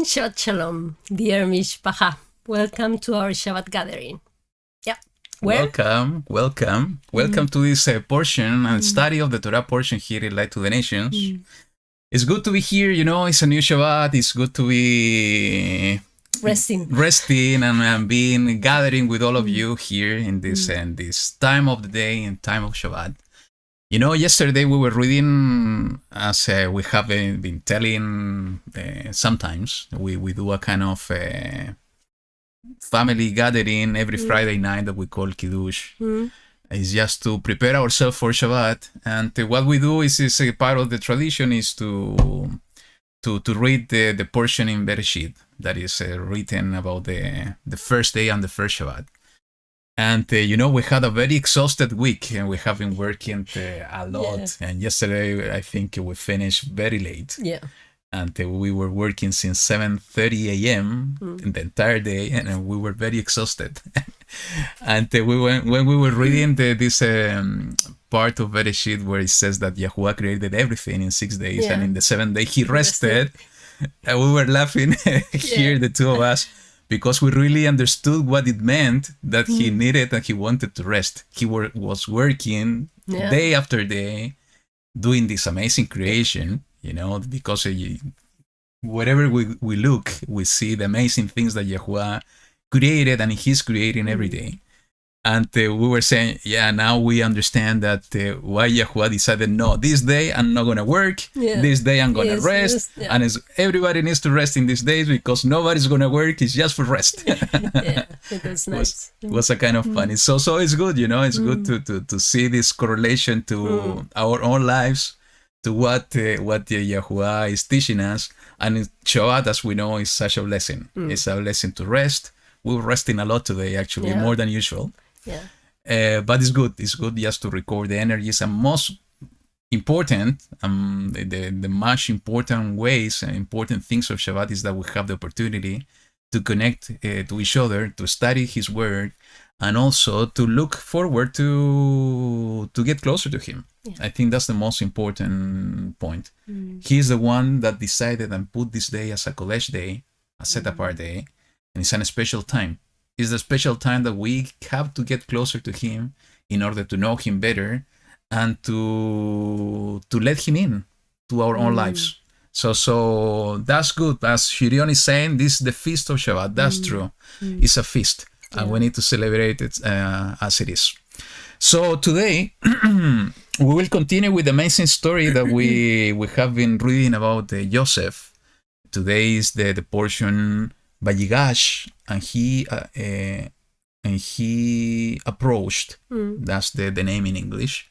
Shabbat Shalom, dear Mishpacha. Welcome to our Shabbat gathering. Yeah. Where? Welcome to this portion and study of the Torah portion here in Light to the Nations. It's good to be here, it's a new Shabbat. It's good to be resting and being gathering with all of you here in this time of the day and time of Shabbat. Yesterday we were reading, as we have been telling sometimes, we do a kind of family gathering every Friday night that we call Kiddush. It's just to prepare ourselves for Shabbat. And what we do is a part of the tradition is to read the portion in Bereshit that is written about the first day and the first Shabbat. And, we had a very exhausted week and we have been working a lot. Yeah. And yesterday, I think we finished very late. Yeah. And we were working since 7:30 a.m. the entire day, and we were very exhausted. And when we were reading this part of Bereshit where it says that YaHuWaH created everything in 6 days, and in the seventh day he rested. And we were laughing here, the two of us, because we really understood what it meant that he needed and he wanted to rest. He was working day after day, doing this amazing creation, because wherever we look, we see the amazing things that YaHuWaH created and he's creating every day. And we were saying, now we understand that why YaHuWaH decided, no, this day I'm not going to work, this day I'm going to rest, and everybody needs to rest in these days because nobody's going to work, it's just for rest. It was nice. Was a kind of funny. So it's good, it's good to see this correlation to our own lives, to what YaHuWaH is teaching us. And Shabbat, as we know, is such a blessing. It's a blessing to rest. We were resting a lot today, actually, more than usual. Yeah. But it's good. It's good just to record the energies. And most important, the most important ways and important things of Shabbat is that we have the opportunity to connect to each other, to study His Word, and also to look forward to get closer to Him. Yeah. I think that's the most important point. He is the one that decided and put this day as a Kodesh day, a set-apart day, and it's a special time. It's the special time that we have to get closer to Him in order to know Him better and to let Him in to our own lives. So that's good. As Shirion is saying, this is the feast of Shabbat. That's true. It's a feast, and we need to celebrate it as it is. So today, we will continue with the amazing story that we have been reading about Joseph. Today is the portion Vayigash, and he approached. That's the name in English.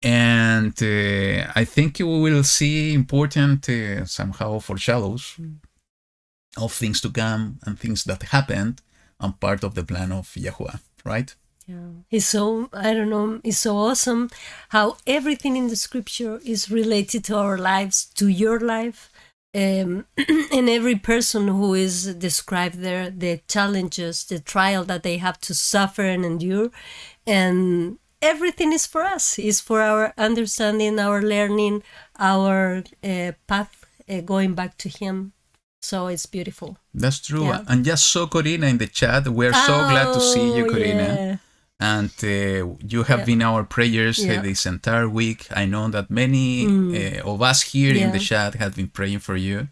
And I think we will see important somehow foreshadows of things to come and things that happened and part of the plan of YaHuWaH, right? Yeah. It's so awesome how everything in the scripture is related to our lives, to your life. And every person who is described there, the challenges, the trial that they have to suffer and endure, and everything is for us. It's for our understanding, our learning, our path going back to Him. So it's beautiful. That's true. Yeah. And just saw Corina in the chat. We're so glad to see you, Corina. Yeah. And you have been our prayers this entire week. I know that many of us here in the chat have been praying for you.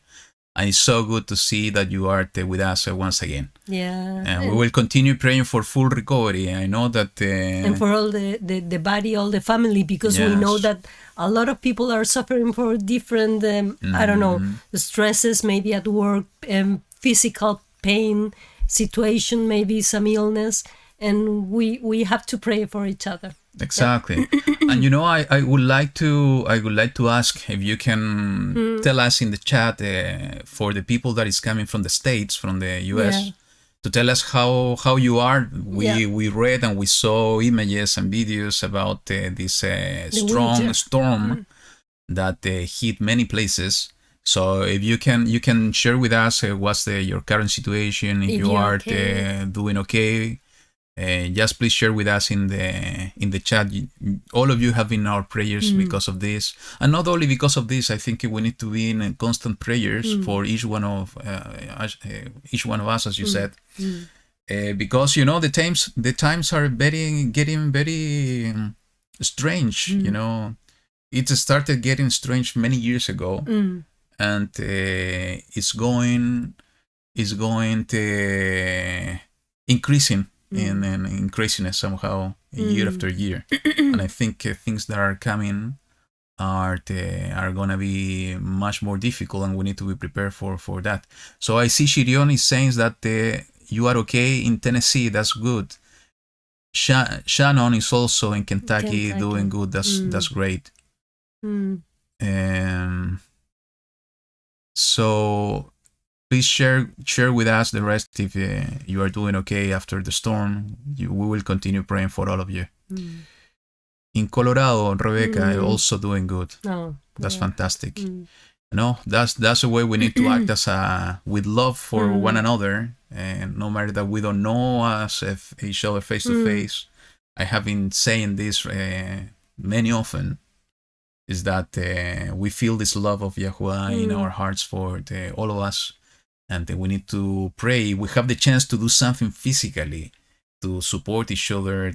And it's so good to see that you are with us once again. Yeah. And we will continue praying for full recovery. I know that... and for all the body, all the family, because we know that a lot of people are suffering for different, stresses, maybe at work, physical pain, situation, maybe some illness. And we have to pray for each other. Exactly. And I would like to ask if you can tell us in the chat for the people that is coming from the States, from the US, to tell us how you are. We read and we saw images and videos about this strong storm that hit many places. So if you can share with us what's your current situation, if you are doing okay. just please share with us in the chat. All of you have been our prayers because of this, and not only because of this. I think we need to be in constant prayers for each one of us, as you said, because the times are getting very strange. It started getting strange many years ago, and it's going to increasing in craziness somehow year after year. And I think things that are coming are gonna be much more difficult, and we need to be prepared for that. So I see Shirion is saying that you are okay in Tennessee. That's good. Shannon is also in Kentucky doing good. That's great. So please share with us the rest if you are doing okay after the storm. We will continue praying for all of you. In Colorado, Rebecca also doing good. That's fantastic. That's the way we need to act with love for one another, and no matter that we don't know us each other face to face. I have been saying this many often, is that we feel this love of YaHuWaH in our hearts for all of us, and we need to pray. We have the chance to do something physically to support each other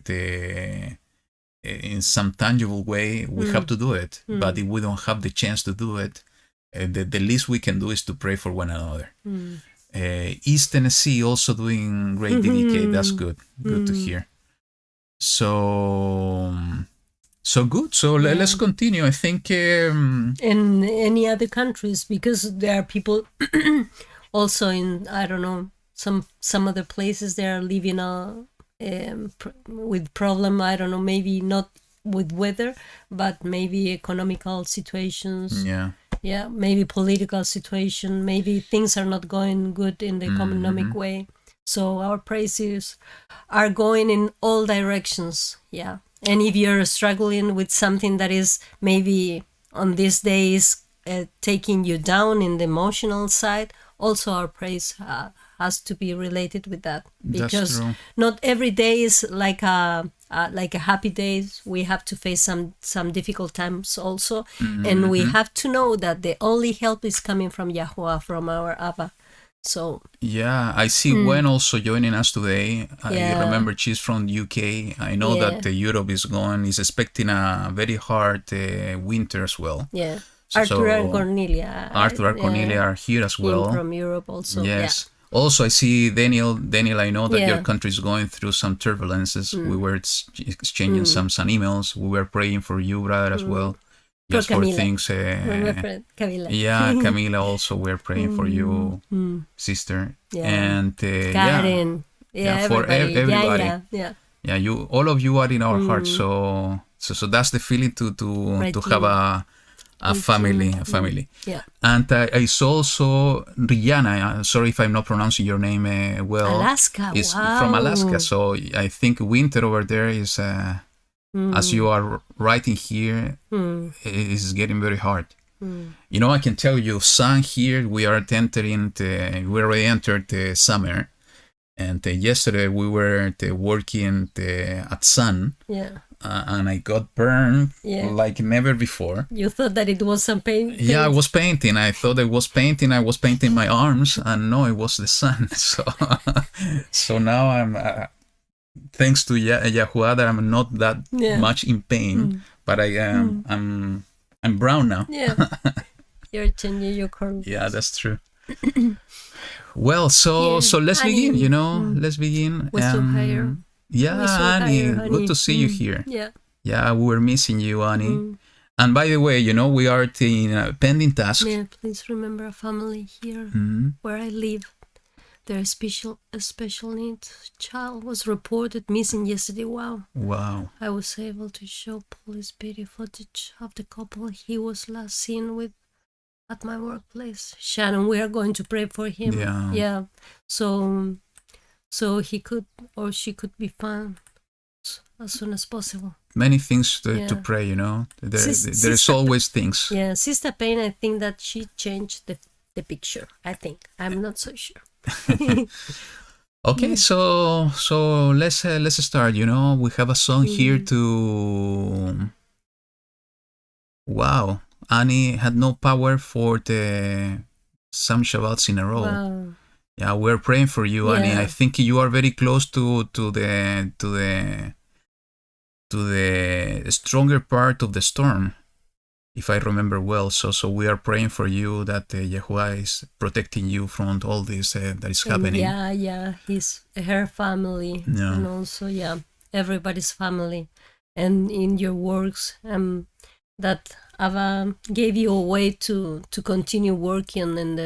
in some tangible way. We have to do it, but if we don't have the chance to do it, the least we can do is to pray for one another. East Tennessee also doing great, DDK. That's good to hear. So good. So let's continue. I think in any other countries, because there are people also in, I don't know, some other places they are living with problem. I don't know, maybe not with weather, but maybe economical situations. Yeah, maybe political situation. Maybe things are not going good in the economic way. So our praises are going in all directions. Yeah. And if you're struggling with something that is maybe on these days taking you down in the emotional side, also our praise has to be related with that. Because not every day is like a happy day. We have to face some difficult times also. And we have to know that the only help is coming from YaHuWaH, from our Abba. So yeah, I see Gwen also joining us today. I remember she's from UK. I know that Europe is expecting a very hard winter as well. Yeah, Arthur and Cornelia. Arthur and Cornelia are here as well. From Europe also. Yes. Yeah. Also, I see Daniel. I know that your country is going through some turbulences. We were exchanging some emails. We were praying for you, brother, as well. Just for things. Camila. Yeah, Camila also. We're praying for you, sister. Yeah. And Karen. For everybody. Yeah. You, all of you are in our hearts. So that's the feeling to have a family. Yeah. And I saw also Rihanna. Sorry if I'm not pronouncing your name well. Alaska. Is from Alaska. So I think winter over there is. As you are writing here, it is getting very hard. I can tell you, sun here, we already entered the summer. And yesterday we were working at sun. Yeah. And I got burned like never before. You thought that it was some paint? Yeah, I was painting. I thought I was painting. I was painting my arms, and no, it was the sun. So now I'm... thanks to YaHuWaH that I'm not that much in pain, but I am I'm brown now. Yeah, you're changing your color. Yeah, that's true. Well, so let's begin. Let's begin. We're so higher. Yeah, Annie, good to see you here. Yeah, we were missing you, Annie. And by the way, we are in a pending task. Yeah, please remember a family here where I live. Their special needs child was reported missing yesterday. Wow. I was able to show police video footage of the couple he was last seen with at my workplace. Shannon, we are going to pray for him. Yeah. So he could or she could be found as soon as possible. Many things to pray, There's always things. Yeah, Sister Payne, I think that she changed the picture. I think. I'm not so sure. Okay, so let's start. You know, we have a song here to. Wow, Annie had no power for the some Shabbats in a row. Wow. Yeah, we're praying for you, Annie. I think you are very close to the stronger part of the storm, if I remember well. So we are praying for you that YaHuWaH is protecting you from all this that is happening. Yeah, her family, and also everybody's family, and in your works, that Ava gave you a way to continue working in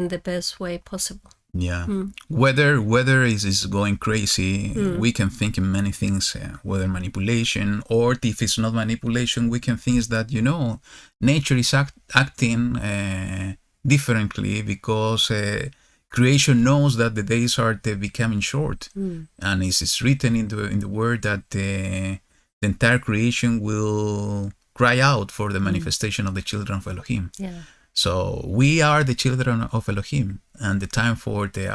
the best way possible. Yeah. Weather is going crazy. We can think in many things, whether manipulation, or if it's not manipulation, we can think that, you know, nature is acting differently because creation knows that the days are becoming short. And it's written in the word that the entire creation will cry out for the manifestation of the children of Elohim. Yeah. So we are the children of Elohim, and the time for the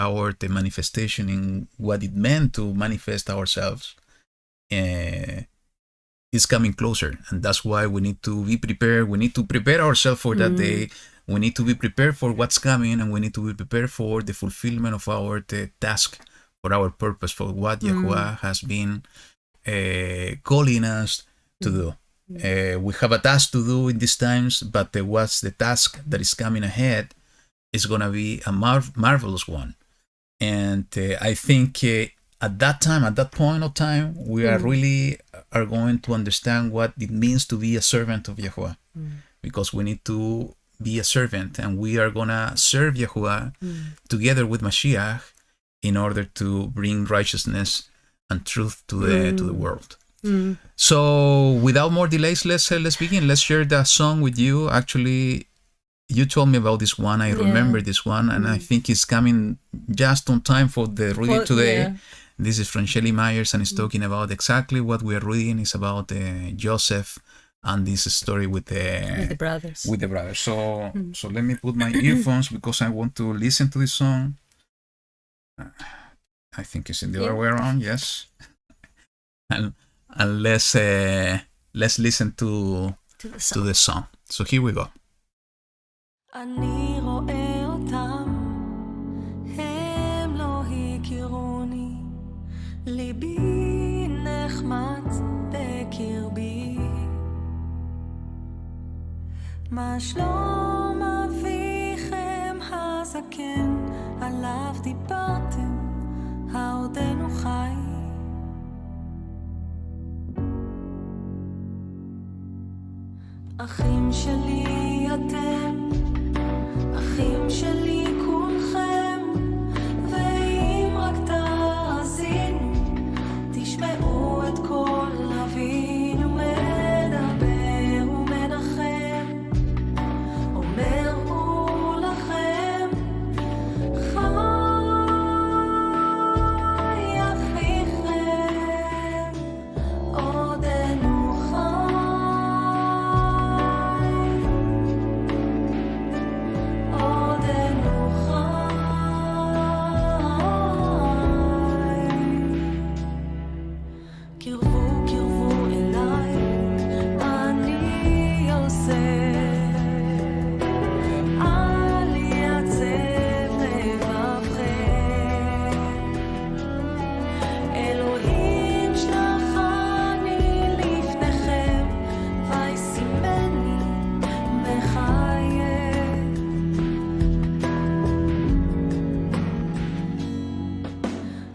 manifestation in what it meant to manifest ourselves is coming closer, and that's why we need to be prepared. We need to prepare ourselves for that day. We need to be prepared for what's coming, and we need to be prepared for the fulfillment of our task, for our purpose, for what YaHuWaH has been calling us to do. We have a task to do in these times, but what's the task that is coming ahead is going to be a marvelous one. And I think at that point of time, we are going to understand what it means to be a servant of YaHuWaH, because we need to be a servant, and we are going to serve YaHuWaH together with Mashiach in order to bring righteousness and truth to the world. So without more delays, let's begin. Let's share that song with you. Actually, you told me about this one. I remember this one, and I think it's coming just on time for the reading today. This is from Shelley Myers, and it's talking about exactly what we are reading. It's about Joseph and this story with the brothers. So let me put my earphones because I want to listen to this song. I think it's in the other way around. Yes. And let's listen to the song. So here we go. אני רואה אותם, הם לא הכירוני, ליבי נחמץ בקרבי. מה שלום אביכם הזקן, עליו דיברתם, העודנו חי. אחים שלי אתם, אחים שלי כולכם, ואם רק תאזינו, תשמעו את כל אבינו מדבר ומנחם, אומר הוא לכם, חי אחיכם, עודנו חי.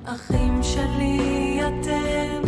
אחים שלי אתם,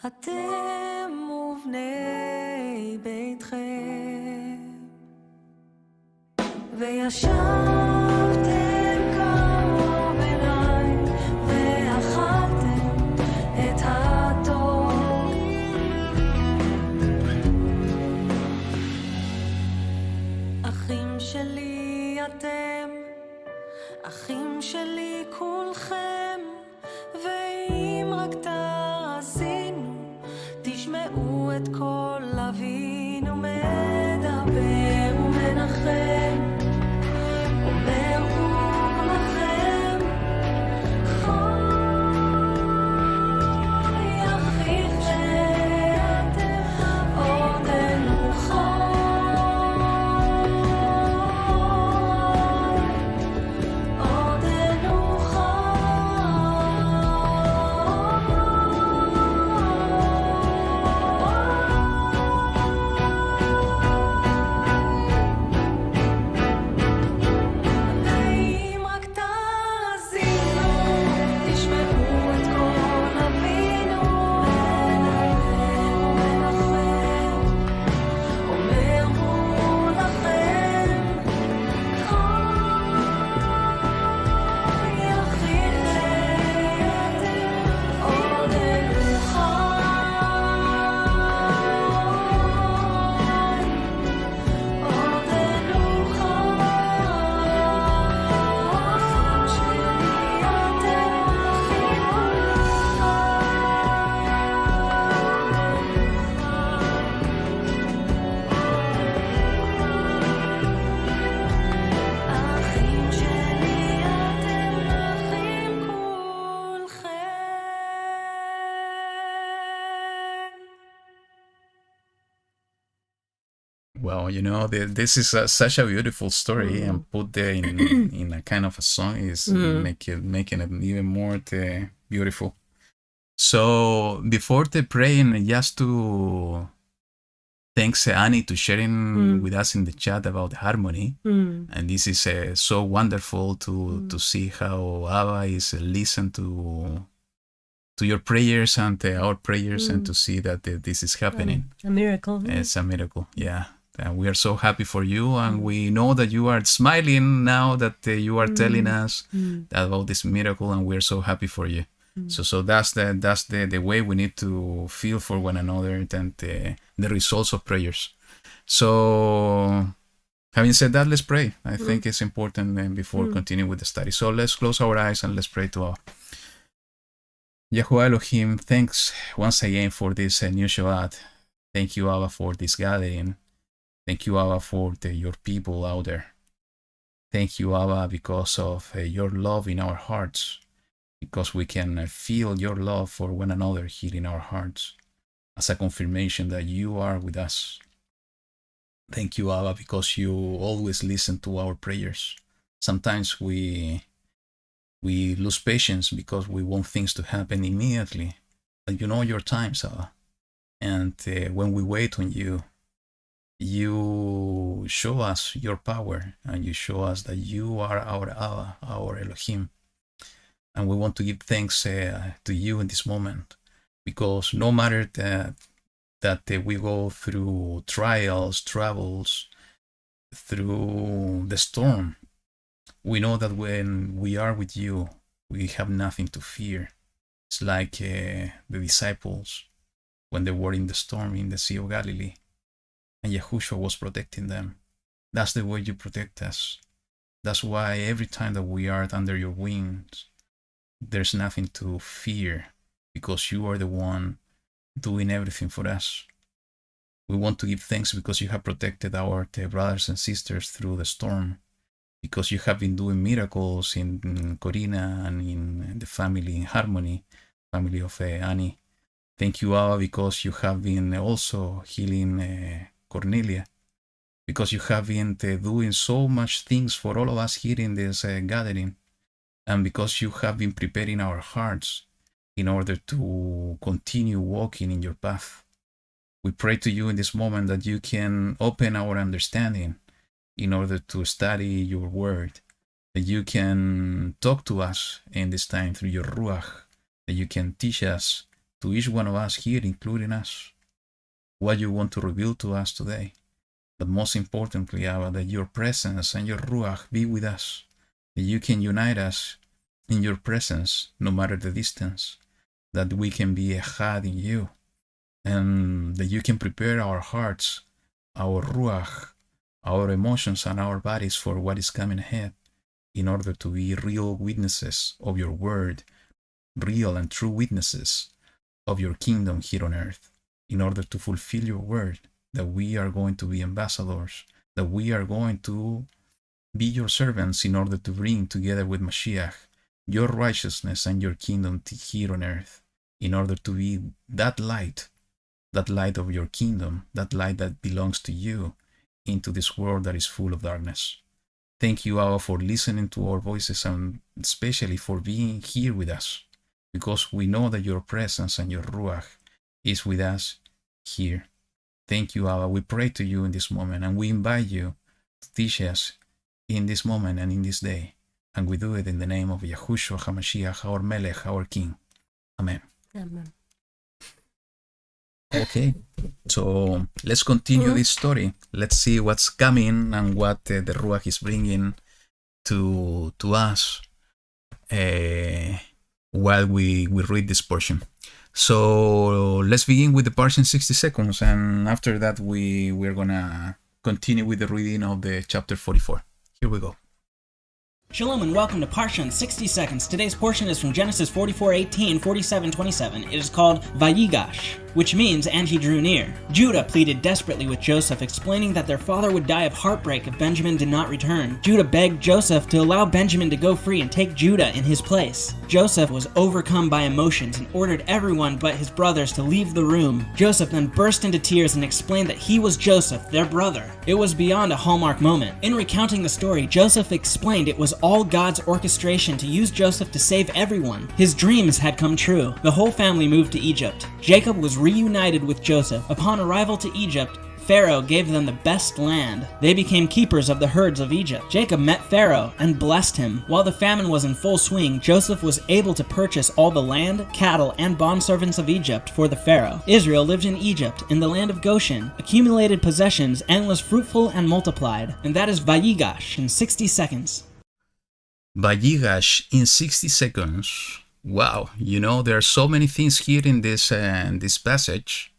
אתם ובני ביתכם, וישבתם קרוב אליי, ואכלתם את הטוב. אחים שלי אתם, אחים שלי כולכם, ואם רק תאזינו, תשמעו את קול אבינו מדבר ומנחם, אומר לכם, חי אחיכם, עודנו ואם רק תאזינו, תשמעו את קול אבינו מדבר ומנחם, אומר לכם, חי אחיכם, עודנו אחים שלי אתם אחים כולכם. Well, you know, this is such a beautiful story, and put there in a kind of a song is making it even more beautiful. So before the praying, just to thanks Annie to sharing with us in the chat about harmony, and this is so wonderful to see how Abba is listen to your prayers and our prayers, and to see that this is happening. A miracle. It's a miracle, yeah. We are so happy for you, and we know that you are smiling now that you are telling us about this miracle, and we are so happy for you. So that's the way we need to feel for one another, and the results of prayers. So having said that, let's pray. I think it's important before continuing with the study. So let's close our eyes and let's pray to our YaHuWaH Elohim. Thanks once again for this new Shabbat. Thank you, Abba, for this gathering. Thank you, Abba, for your people out there. Thank you, Abba, because of your love in our hearts, because we can feel your love for one another here in our hearts as a confirmation that you are with us. Thank you, Abba, because you always listen to our prayers. Sometimes we lose patience because we want things to happen immediately. But you know your times, Abba. And when we wait on you, you show us your power, and you show us that you are our Abba, our Elohim. And we want to give thanks to you in this moment, because no matter that we go through trials, troubles, through the storm, we know that when we are with you, we have nothing to fear. It's like the disciples when they were in the storm in the Sea of Galilee, and Yahushua was protecting them. That's the way you protect us. That's why every time that we are under your wings, there's nothing to fear, because you are the one doing everything for us. We want to give thanks because you have protected our brothers and sisters through the storm, because you have been doing miracles in Corina and in the family in Harmony, family of Annie. Thank you, Abba, because you have been also healing Cornelia, because you have been doing so much things for all of us here in this gathering, and because you have been preparing our hearts in order to continue walking in your path. We pray to you in this moment that you can open our understanding in order to study your word, that you can talk to us in this time through your Ruach, that you can teach us to each one of us here, including us, what you want to reveal to us today. But most importantly, Abba, that your presence and your Ruach be with us, that you can unite us in your presence, no matter the distance, that we can be echad in you, and that you can prepare our hearts, our Ruach, our emotions, and our bodies for what is coming ahead, in order to be real witnesses of your word, real and true witnesses of your kingdom here on earth, in order to fulfill your word, that we are going to be ambassadors, that we are going to be your servants in order to bring together with Mashiach your righteousness and your kingdom here on earth, in order to be that light of your kingdom, that light that belongs to you, into this world that is full of darkness. Thank you, Abba, for listening to our voices and especially for being here with us, because we know that your presence and your Ruach is with us here. Thank you, Abba. We pray to you in this moment, and we invite you to teach us in this moment and in this day. And we do it in the name of YaHuWaH HaMashiach, our Melech, our King. Amen. Amen. Okay, so let's continue this story. Let's see what's coming and what the Ruach is bringing to us while we read this portion. So let's begin with the portion 60 seconds, and after that we're gonna continue with the reading of the chapter 44. Here we go. Shalom and welcome to Parsha in 60 seconds. Today's portion is from Genesis 44:18, 47:27. It is called Vayigash, which means, and he drew near. Judah pleaded desperately with Joseph, explaining that their father would die of heartbreak if Benjamin did not return. Judah begged Joseph to allow Benjamin to go free and take Judah in his place. Joseph was overcome by emotions and ordered everyone but his brothers to leave the room. Joseph then burst into tears and explained that he was Joseph, their brother. It was beyond a Hallmark moment. In recounting the story, Joseph explained it was all God's orchestration to use Joseph to save everyone. His dreams had come true. The whole family moved to Egypt. Jacob was reunited with Joseph. Upon arrival to Egypt, Pharaoh gave them the best land. They became keepers of the herds of Egypt. Jacob met Pharaoh and blessed him. While the famine was in full swing, Joseph was able to purchase all the land, cattle, and bondservants of Egypt for the Pharaoh. Israel lived in Egypt, in the land of Goshen, accumulated possessions, and was fruitful and multiplied. And that is Vayigash in 60 seconds. Vayigash in 60 seconds. Wow, there are so many things here in this passage.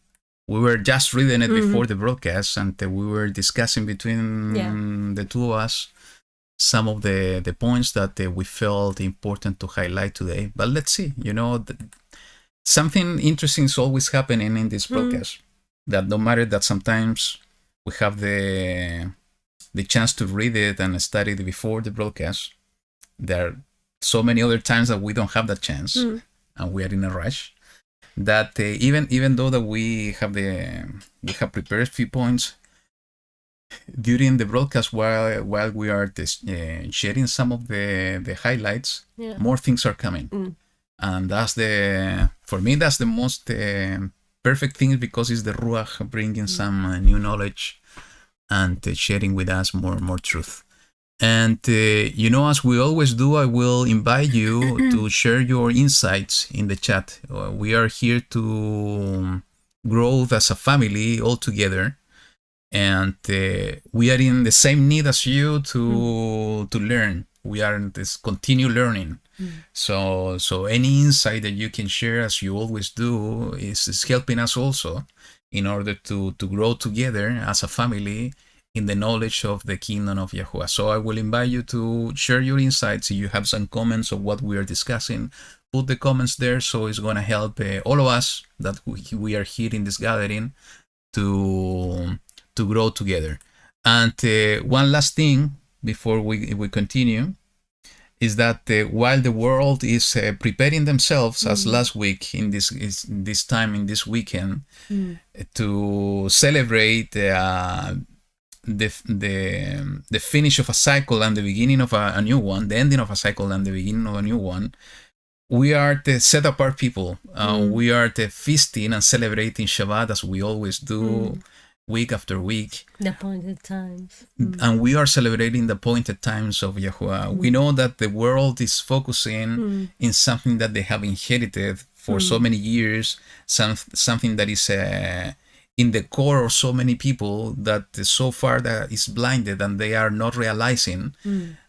We were just reading it before the broadcast, and we were discussing between the two of us some of the points that we felt important to highlight today. But let's see, something interesting is always happening in this broadcast. That no matter that sometimes we have the chance to read it and study it before the broadcast, there are so many other times that we don't have that chance, and we are in a rush. That even though that we have prepared a few points during the broadcast while we are sharing some of the highlights, more things are coming, and for me that's the most perfect thing, because it's the Ruach bringing some new knowledge and sharing with us more truth. And, as we always do, I will invite you to share your insights in the chat. We are here to grow as a family all together. And we are in the same need as you to learn. We are in this continue learning. So any insight that you can share, as you always do, is helping us also in order to grow together as a family in the knowledge of the kingdom of YaHuWaH. So I will invite you to share your insights. If you have some comments of what we are discussing, put the comments there, so it's going to help all of us that we are here in this gathering to grow together. And one last thing before we continue is that while the world is preparing themselves, as last week in this time in this weekend, to celebrate the finish of a cycle and the beginning of a new one, the ending of a cycle and the beginning of a new one, we are the set apart people. We are the feasting and celebrating Shabbat as we always do week after week. The appointed times. And we are celebrating the appointed times of YaHuWaH. We know that the world is focusing in something that they have inherited for so many years, something that is in the core of so many people that so far that is blinded, and they are not realizing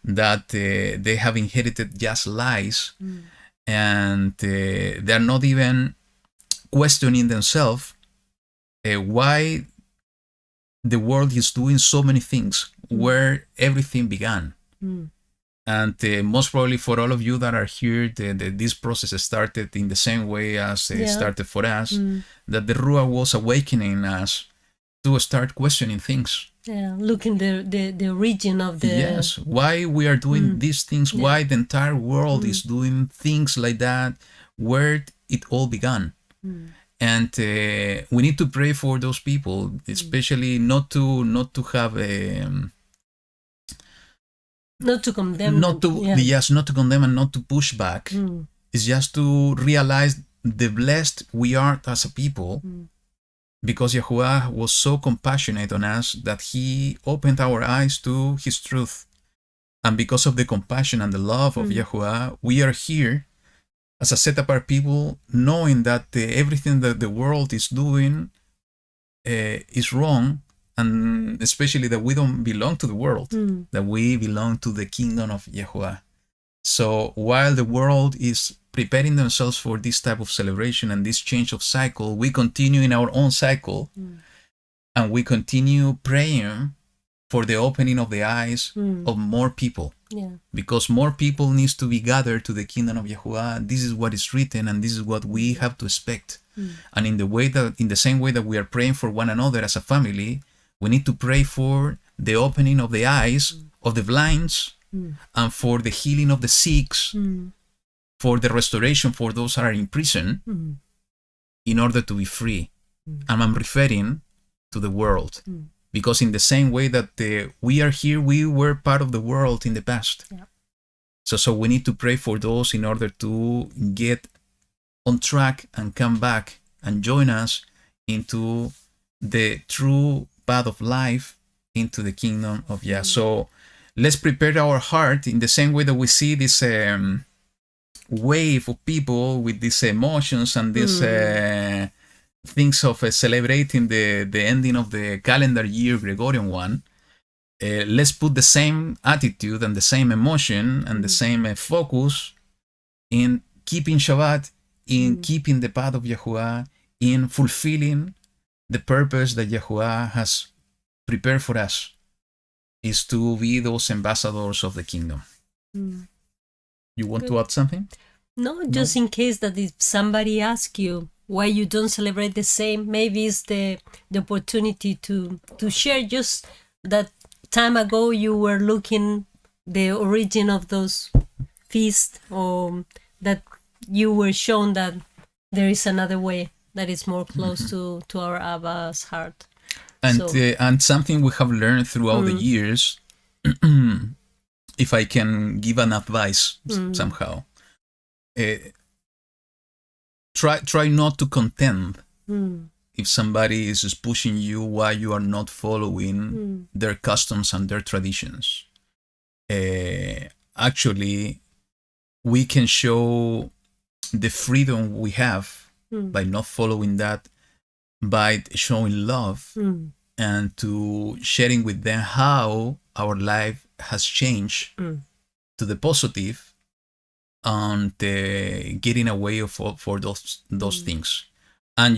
that they have inherited just lies, and they're not even questioning themselves why the world is doing so many things, where everything began. And most probably for all of you that are here, this process started in the same way as it started for us, that the Ruach was awakening us to start questioning things. Yeah, looking the origin of the... Yes, why we are doing these things, why the entire world is doing things like that, where it all began. And we need to pray for those people, especially not to have not to condemn not them. to yes, not to condemn and not to push back. It's just to realize the blessed we are as a people, because YaHuWaH was so compassionate on us that he opened our eyes to his truth. And because of the compassion and the love of YaHuWaH, we are here as a set apart people, knowing that everything that the world is doing is wrong, and especially that we don't belong to the world, that we belong to the kingdom of YaHuWaH. So while the world is preparing themselves for this type of celebration and this change of cycle, we continue in our own cycle, and we continue praying for the opening of the eyes of more people. Because more people needs to be gathered to the kingdom of YaHuWaH. This is what is written, and this is what we have to expect. And in the same way that we are praying for one another as a family, we need to pray for the opening of the eyes of the blinds, and for the healing of the sick, for the restoration for those that are in prison, in order to be free. And I'm referring to the world. Because in the same way that we are here, we were part of the world in the past. So we need to pray for those in order to get on track and come back and join us into the true path of life, into the kingdom of Yah. So let's prepare our heart in the same way that we see this wave of people with these emotions and these things of celebrating the ending of the calendar year, Gregorian one. Let's put the same attitude and the same emotion and the same focus in keeping Shabbat, in keeping the path of YaHuWaH, in fulfilling the purpose that YaHuWaH has prepared for us, is to be those ambassadors of the kingdom. You want to add something? No, just in case that if somebody asks you why you don't celebrate the same, maybe it's the opportunity to share just that time ago you were looking the origin of those feasts, or that you were shown that there is another way that is more close to our Abba's heart. And something we have learned throughout the years, if I can give an advice somehow, try not to contend if somebody is pushing you why you are not following their customs and their traditions. Actually, we can show the freedom we have by not following that, by showing love and to sharing with them how our life has changed to the positive, and getting away for those things. And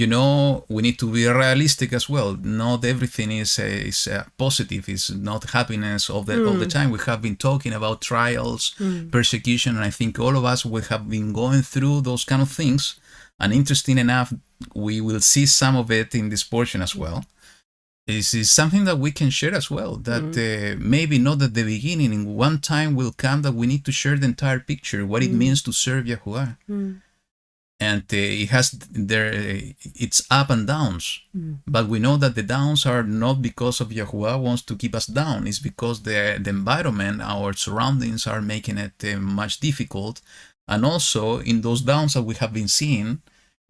we need to be realistic as well. Not everything is positive. It's not happiness all the time. We have been talking about trials, persecution, and I think all of us will have been going through those kind of things. And interesting enough, we will see some of it in this portion as well. This is something that we can share as well, that maybe not at the beginning, in one time will come that we need to share the entire picture, what it means to serve YaHuWaH. And it has its up and downs, but we know that the downs are not because of YaHuWaH wants to keep us down. It's because the environment, our surroundings are making it much difficult. And also in those downs that we have been seeing,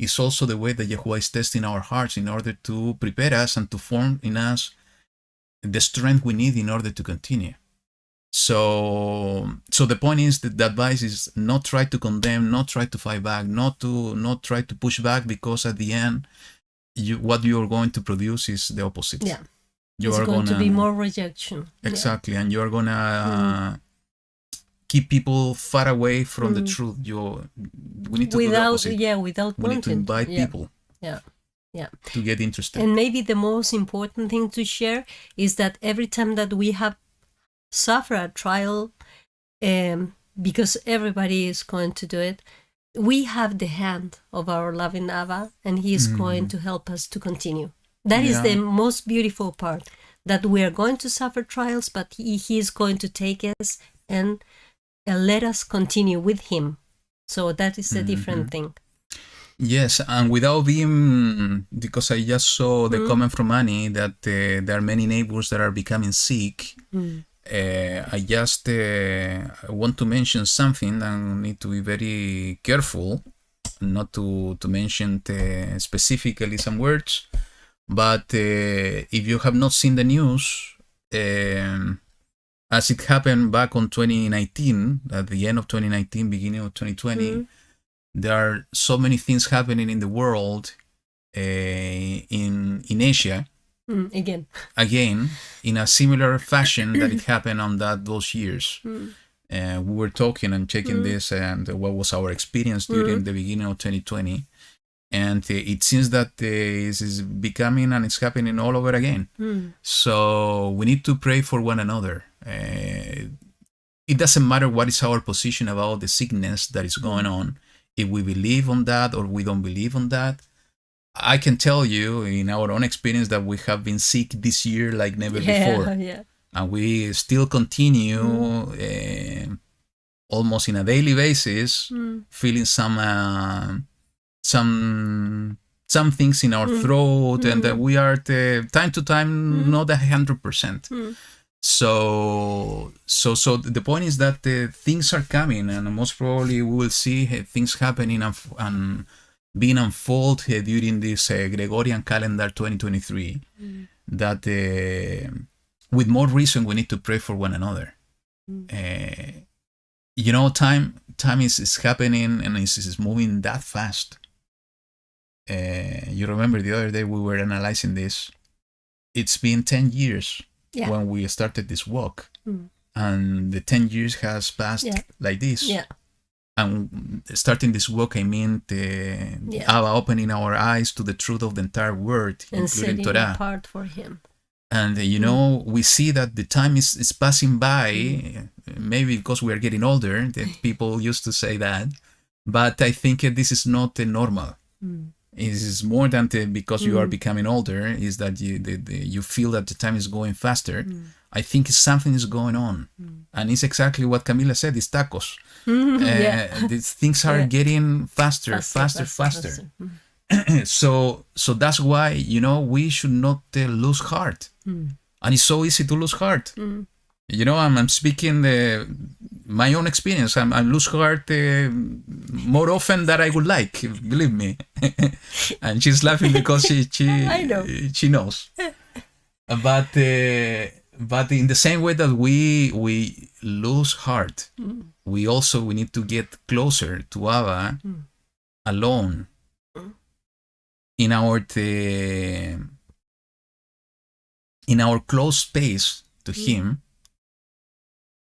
is also the way that YaHuWaH is testing our hearts in order to prepare us and to form in us the strength we need in order to continue. So the point is that the advice is not try to condemn, not try to fight back, not try to push back, because at the end, what you are going to produce is the opposite. Yeah. You It's are going to gonna be more rejection. exactly, and you are gonna keep people far away from the truth. We need to do the Without, opposite. without We need wanting. to invite people Yeah. Yeah. to get interested. And maybe the most important thing to share is that every time that we have suffered a trial, because everybody is going to do it, we have the hand of our loving Abba, and he is going to help us to continue. That is the most beautiful part, that we are going to suffer trials, but he is going to take us and let us continue with him. So that is a different thing. Yes, and without being, because I just saw the comment from Annie that there are many neighbors that are becoming sick. I just want to mention something, and need to be very careful not to mention specifically some words. But if you have not seen the news, as it happened back on 2019, at the end of 2019, beginning of 2020, there are so many things happening in the world, in Asia, again, in a similar fashion that it happened on those years. We were talking and checking this, and what was our experience during the beginning of 2020. And it seems that this is becoming, and it's happening all over again. So we need to pray for one another. It doesn't matter what is our position about the sickness that is going on. If we believe on that or we don't believe on that, I can tell you in our own experience that we have been sick this year like never before. And we still continue almost in a daily basis, feeling some things in our throat, and that we are time to time not 100%. So the point is that things are coming, and most probably we will see things happening and being unfold during this Gregorian calendar 2023. That with more reason we need to pray for one another. Time is happening, and is moving that fast. You remember the other day we were analyzing this. It's been 10 years when we started this walk, and the 10 years has passed like this. And starting this walk, I mean Abba opening our eyes to the truth of the entire word, And including setting Torah. apart for him. And we see that the time is passing by, maybe because we are getting older, that people used to say that. But I think this is not normal. It is more than because you are becoming older, is that you feel that the time is going faster. I think something is going on. And it's exactly what Camila said, it's tacos. These things are getting faster. So that's why, we should not lose heart. And it's so easy to lose heart. I'm speaking my own experience. I lose heart more often than I would like, believe me. And she's laughing because I know. She knows. But in the same way that we lose heart, we need to get closer to Abba alone in our close space to him,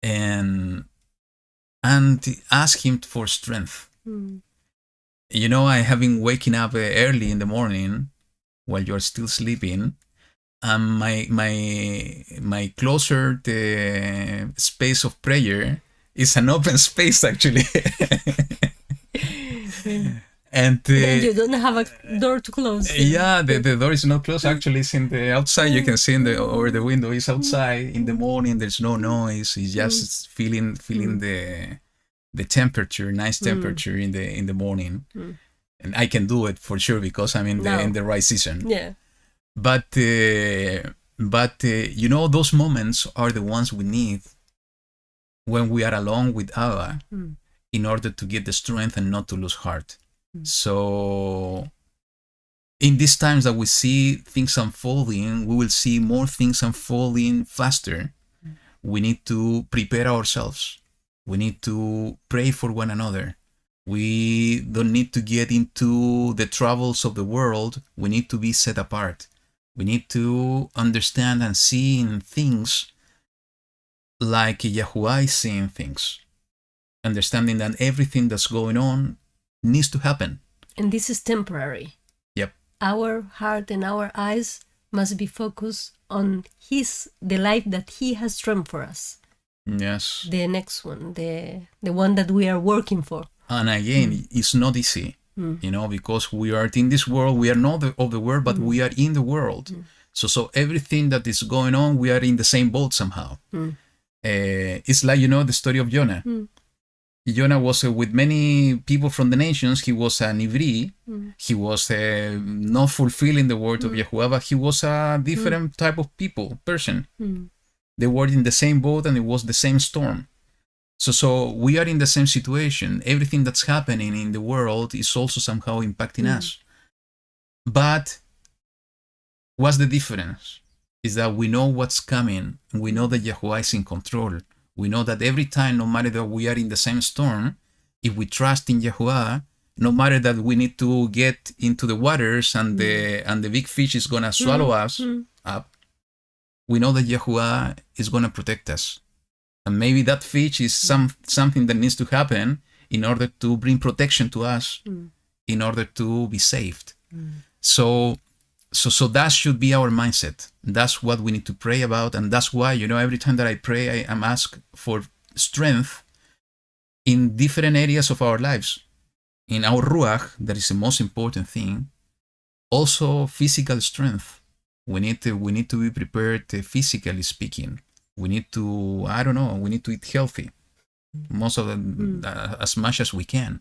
and ask him for strength. I have been waking up early in the morning while you're still sleeping, and my closer space of prayer is an open space, actually. And you don't have a door to close. The door is not closed. Actually, it's in the outside. You can see over the window. It's outside in the morning. There's no noise. It's just feeling the temperature, nice temperature in the morning. And I can do it for sure because I'm in the right season. But those moments are the ones we need when we are alone with Abba in order to get the strength and not to lose heart. So in these times that we see things unfolding, we will see more things unfolding faster. We need to prepare ourselves. We need to pray for one another. We don't need to get into the troubles of the world. We need to be set apart. We need to understand and see in things like YaHuWaH is seeing things. Understanding that everything that's going on needs to happen. And this is temporary. Yep. Our heart and our eyes must be focused on the life that he has drawn for us. Yes. The next one, the one that we are working for. And again, it's not easy, because we are in this world. We are not of the world, but we are in the world. So everything that is going on, we are in the same boat somehow. It's like, the story of Jonah. Jonah was with many people from the nations. He was an Ivri. He was not fulfilling the word of YaHuWaH, but he was a different type of person. They were in the same boat and it was the same storm. So we are in the same situation. Everything that's happening in the world is also somehow impacting us. But what's the difference? Is that we know what's coming. And we know that YaHuWaH is in control. We know that every time, no matter that we are in the same storm, if we trust in YaHuWaH, no matter that we need to get into the waters and the big fish is gonna swallow us up, we know that YaHuWaH is gonna protect us. And maybe that fish is something that needs to happen in order to bring protection to us, in order to be saved. So that should be our mindset. That's what we need to pray about. And that's why, every time that I pray, I am asked for strength in different areas of our lives. In our Ruach, that is the most important thing. Also, physical strength. We need to be prepared physically speaking. We need to, we need to eat healthy. Most of as much as we can,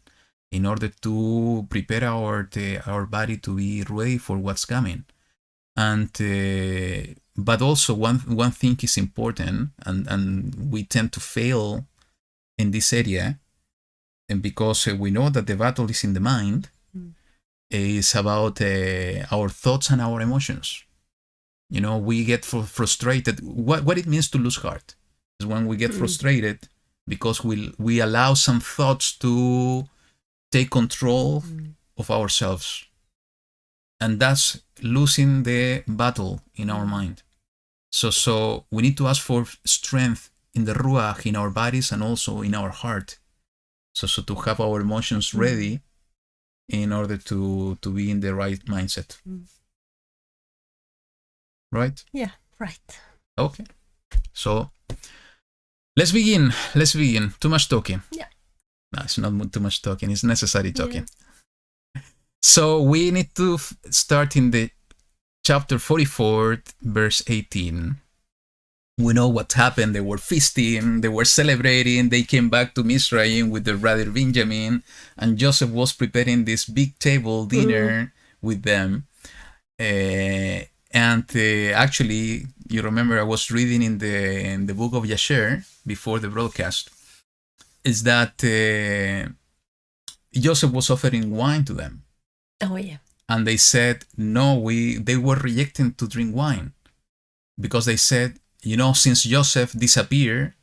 in order to prepare our body to be ready for what's coming. And but also one thing is important, and we tend to fail in this area, and because we know that the battle is in the mind, is about our thoughts and our emotions. We get frustrated. What it means to lose heart is when we get frustrated because we allow some thoughts to take control of ourselves. And that's losing the battle in our mind. So we need to ask for strength in the Ruach, in our bodies, and also in our heart. So to have our emotions ready in order to be in the right mindset. Right? Yeah, right. Okay. So let's begin. Too much talking. Yeah. No, it's not too much talking. It's necessary talking. So we need to start in the chapter 44, verse 18. We know what happened. They were feasting, they were celebrating. They came back to Mizraim with their brother Benjamin, and Joseph was preparing this big table dinner with them. Actually, you remember I was reading in the book of Yasher before the broadcast, is that Joseph was offering wine to them. Oh, yeah. And they said, no, they were rejecting to drink wine because they said, since Joseph disappeared,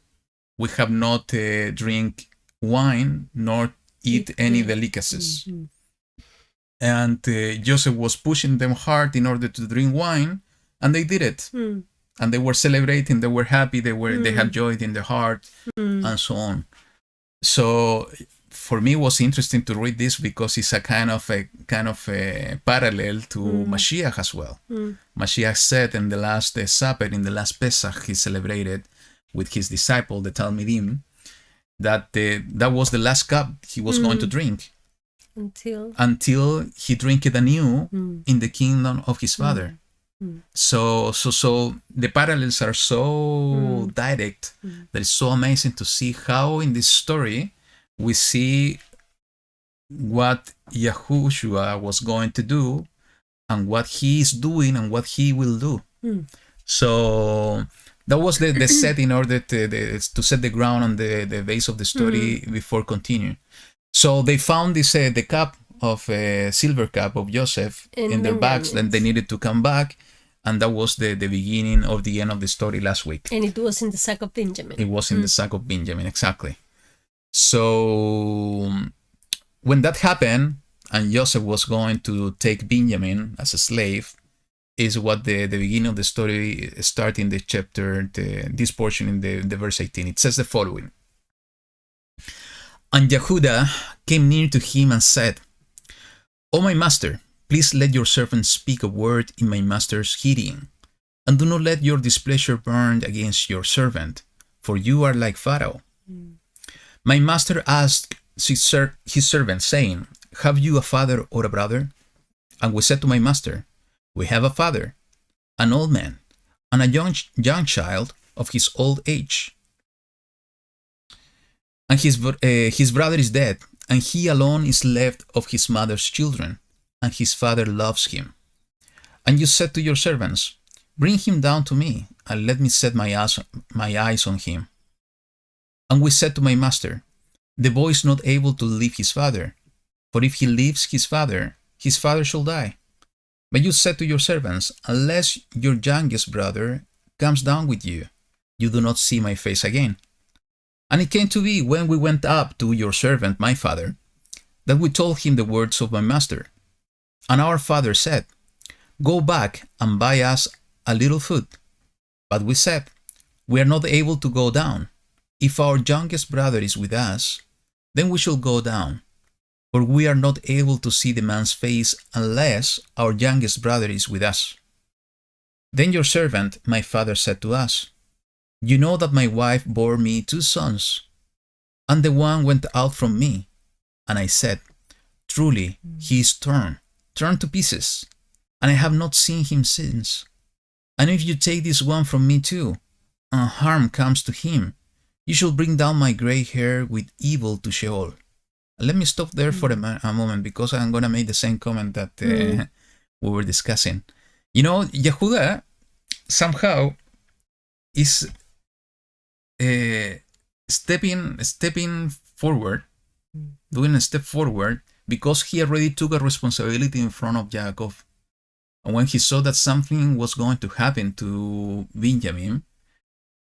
we have not drink wine nor eat any delicacies. And Joseph was pushing them hard in order to drink wine, and they did it. And they were celebrating, they were happy, they had joy in their heart, and so on. So for me, it was interesting to read this because it's a kind of a parallel to Mashiach as well. Mashiach said in the last supper, in the last Pesach, he celebrated with his disciple, the Talmidim, that that was the last cup he was going to drink. Until he drank it anew in the kingdom of his Father. So the parallels are so direct that it's so amazing to see how in this story we see what YaHuWaH was going to do and what he is doing and what he will do. So that was the set in order to set the ground on the base of the story before continuing. So they found this the cup silver cup of Joseph And in their bags, then Benjamin's. they needed to come back, and that was the beginning of the end of the story last week. And it was in the sack of Benjamin. It was in the sack of Benjamin, exactly. So when that happened, and Joseph was going to take Benjamin as a slave, is what the beginning of the story starts in the chapter, this portion in the verse 18. It says the following. And YaHuWaH came near to him and said, O my master, please let your servant speak a word in my master's hearing, and do not let your displeasure burn against your servant, for you are like Pharaoh. My master asked his servant, saying, Have you a father or a brother? And we said to my master, We have a father, an old man, and a young child of his old age. And his brother is dead, and he alone is left of his mother's children, and his father loves him. And you said to your servants, Bring him down to me, and let me set my eyes on him. And we said to my master, The boy is not able to leave his father, for if he leaves his father shall die. But you said to your servants, Unless your youngest brother comes down with you, you do not see my face again. And it came to be, when we went up to your servant, my father, that we told him the words of my master. And our father said, Go back and buy us a little food. But we said, We are not able to go down. If our youngest brother is with us, then we shall go down. For we are not able to see the man's face unless our youngest brother is with us. Then your servant, my father, said to us, You know that my wife bore me 2 sons, and the one went out from me. And I said, Truly, he is torn to pieces, and I have not seen him since. And if you take this one from me too, and harm comes to him, you shall bring down my gray hair with evil to Sheol. Let me stop there for a moment, because I'm going to make the same comment that we were discussing. You know, YaHuWaH somehow is stepping forward, doing a step forward, because he already took a responsibility in front of Yaakov. And when he saw that something was going to happen to Benjamin,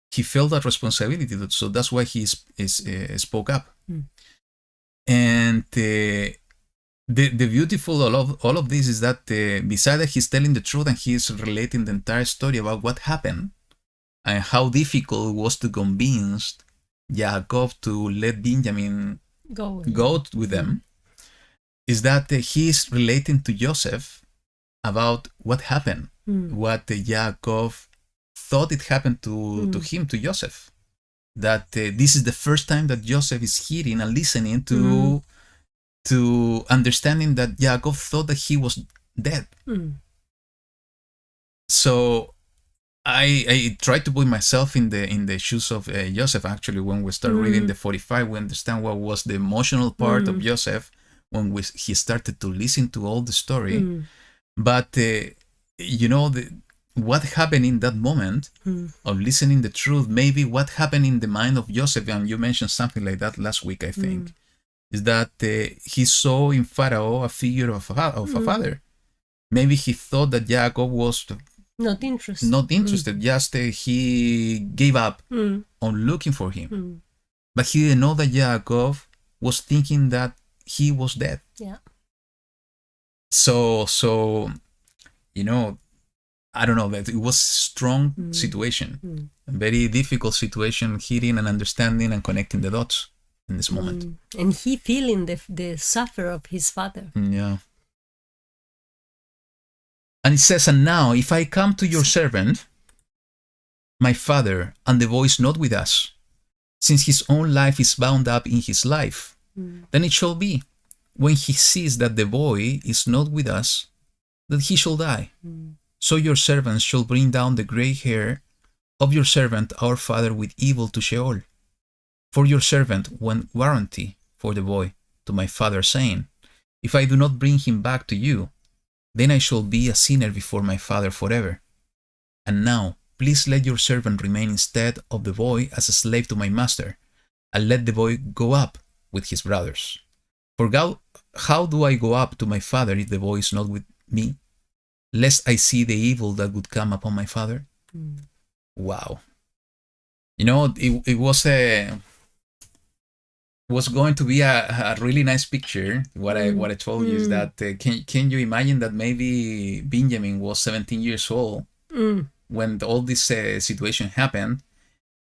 he felt that responsibility. So that's why he spoke up. And the beautiful all of this is that besides that he's telling the truth, and he's relating the entire story about what happened and how difficult it was to convince Yaakov to let Benjamin go with them, is that he's relating to Joseph about what happened, what Yaakov thought it happened to him, to Joseph. That this is the first time that Joseph is hearing and listening to understanding that Yaakov thought that he was dead. So I tried to put myself in the shoes of Joseph. Actually, when we start reading the 45, we understand what was the emotional part of Joseph when he started to listen to all the story. But you know, what happened in that moment of listening the truth, maybe what happened in the mind of Joseph, and you mentioned something like that last week, I think, is that he saw in Pharaoh a figure of a father. Maybe he thought that Jacob was not interested. Just he gave up on looking for him. But he didn't know that Jacob was thinking that he was dead. Yeah. So you know, I don't know, that it was a strong situation, a very difficult situation, hearing and understanding and connecting the dots in this moment. And he feeling the suffer of his father. Yeah. And it says, and now if I come to your servant, my father, and the boy is not with us, since his own life is bound up in his life, then it shall be, when he sees that the boy is not with us, that he shall die. So your servants shall bring down the gray hair of your servant our father with evil to Sheol. For your servant went warranty for the boy to my father, saying, If I do not bring him back to you, then I shall be a sinner before my father forever. And now, please let your servant remain instead of the boy as a slave to my master, and let the boy go up with his brothers. For God, how do I go up to my father if the boy is not with me, lest I see the evil that would come upon my father? Wow. You know, it was going to be a really nice picture. What I told you is that can you imagine that maybe Benjamin was 17 years old when all this situation happened?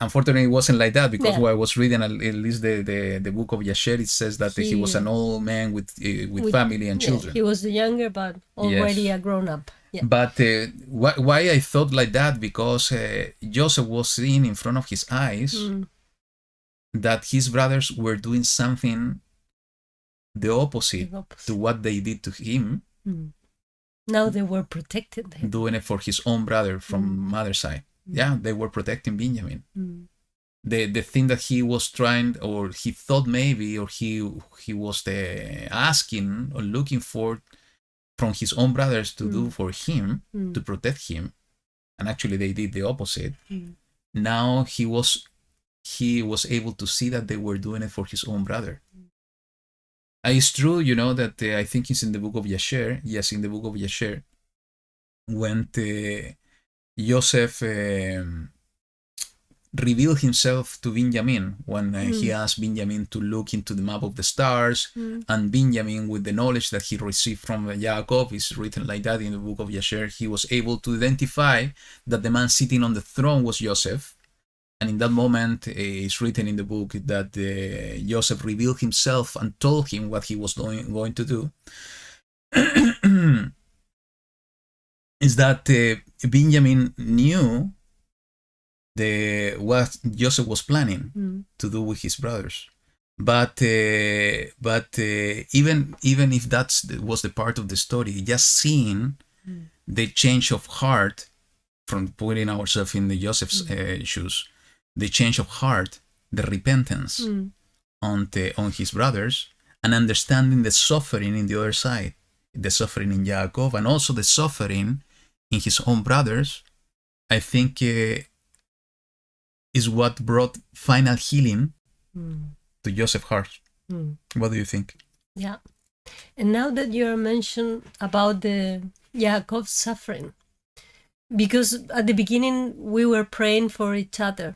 Unfortunately, it wasn't like that, because when I was reading at least the book of Yasher, it says that he was an old man with family and children. He was the younger, but already a grown up. Yeah. But why I thought like that, because Joseph was seeing in front of his eyes that his brothers were doing something the opposite to what they did to him. Now they were protecting him. Doing it for his own brother from mother's side. Yeah, they were protecting Benjamin. The thing that he was trying, or he thought maybe, or he was asking or looking for from his own brothers to do for him, to protect him, and actually they did the opposite. Now he was able to see that they were doing it for his own brother. It's true, you know, that I think it's in the book of Yasher. Yes, in the book of Yasher, when Joseph revealed himself to Benjamin, when he asked Benjamin to look into the map of the stars, and Benjamin, with the knowledge that he received from Yaakov, is written like that in the book of Yasher, he was able to identify that the man sitting on the throne was Joseph. And in that moment, it's written in the book that Joseph revealed himself and told him what he was going to do. Is that Benjamin knew what Joseph was planning to do with his brothers, but even if that was the part of the story, just seeing the change of heart, from putting ourselves in the Joseph's shoes, the change of heart, the repentance on his brothers, and understanding the suffering in the other side, the suffering in Yaakov, and also the suffering in his own brothers, I think is what brought final healing to Joseph's heart. What do you think? Yeah. And now that you mentioned about the Yaakov's suffering, because at the beginning we were praying for each other,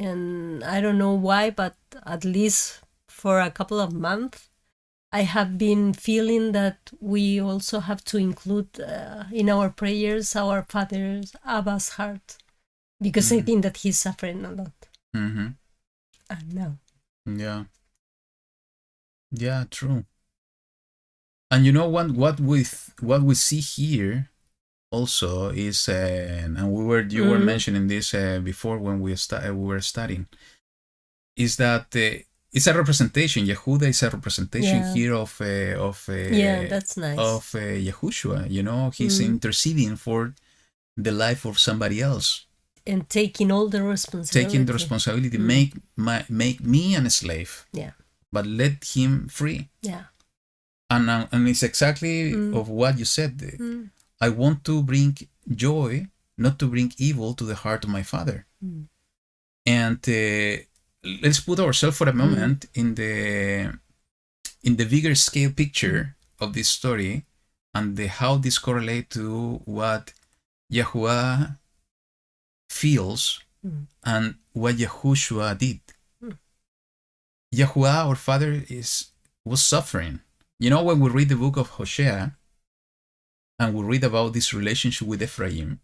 and I don't know why, but at least for a couple of months, I have been feeling that we also have to include in our prayers our father Abba's heart, because I think that he's suffering a lot. And now. Yeah, true. And you know what we see here also is, and you were mentioning this before when we were studying, is that it's a representation. YaHuWaH is a representation here of that's nice. Of YaHuWaH. You know, he's interceding for the life of somebody else, and taking all the responsibility. Taking the responsibility, make me a slave. Yeah. But let him free. Yeah. And it's exactly of what you said. I want to bring joy, not to bring evil to the heart of my father. And let's put ourselves for a moment in the bigger scale picture of this story, and how this correlates to what YaHuWaH feels and what YaHuWaH did. YaHuWaH, our father, was suffering. You know, when we read the book of Hosea and we read about this relationship with Ephraim,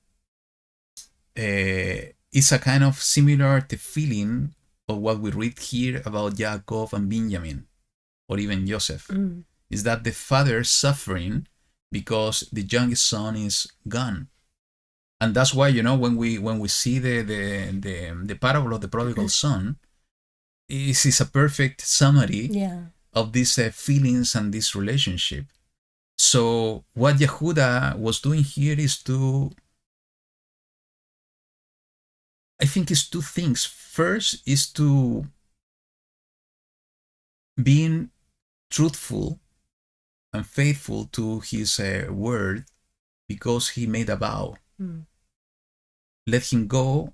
it's a kind of similar to feeling of what we read here about Yaakov and Benjamin, or even Joseph. Is that the father suffering because the youngest son is gone. And that's why, you know, when we see the parable of the prodigal son, it is a perfect summary of these feelings and this relationship. So what YaHuWaH was doing here is I think it's two things. First is to being truthful and faithful to his word, because he made a vow. Let him go,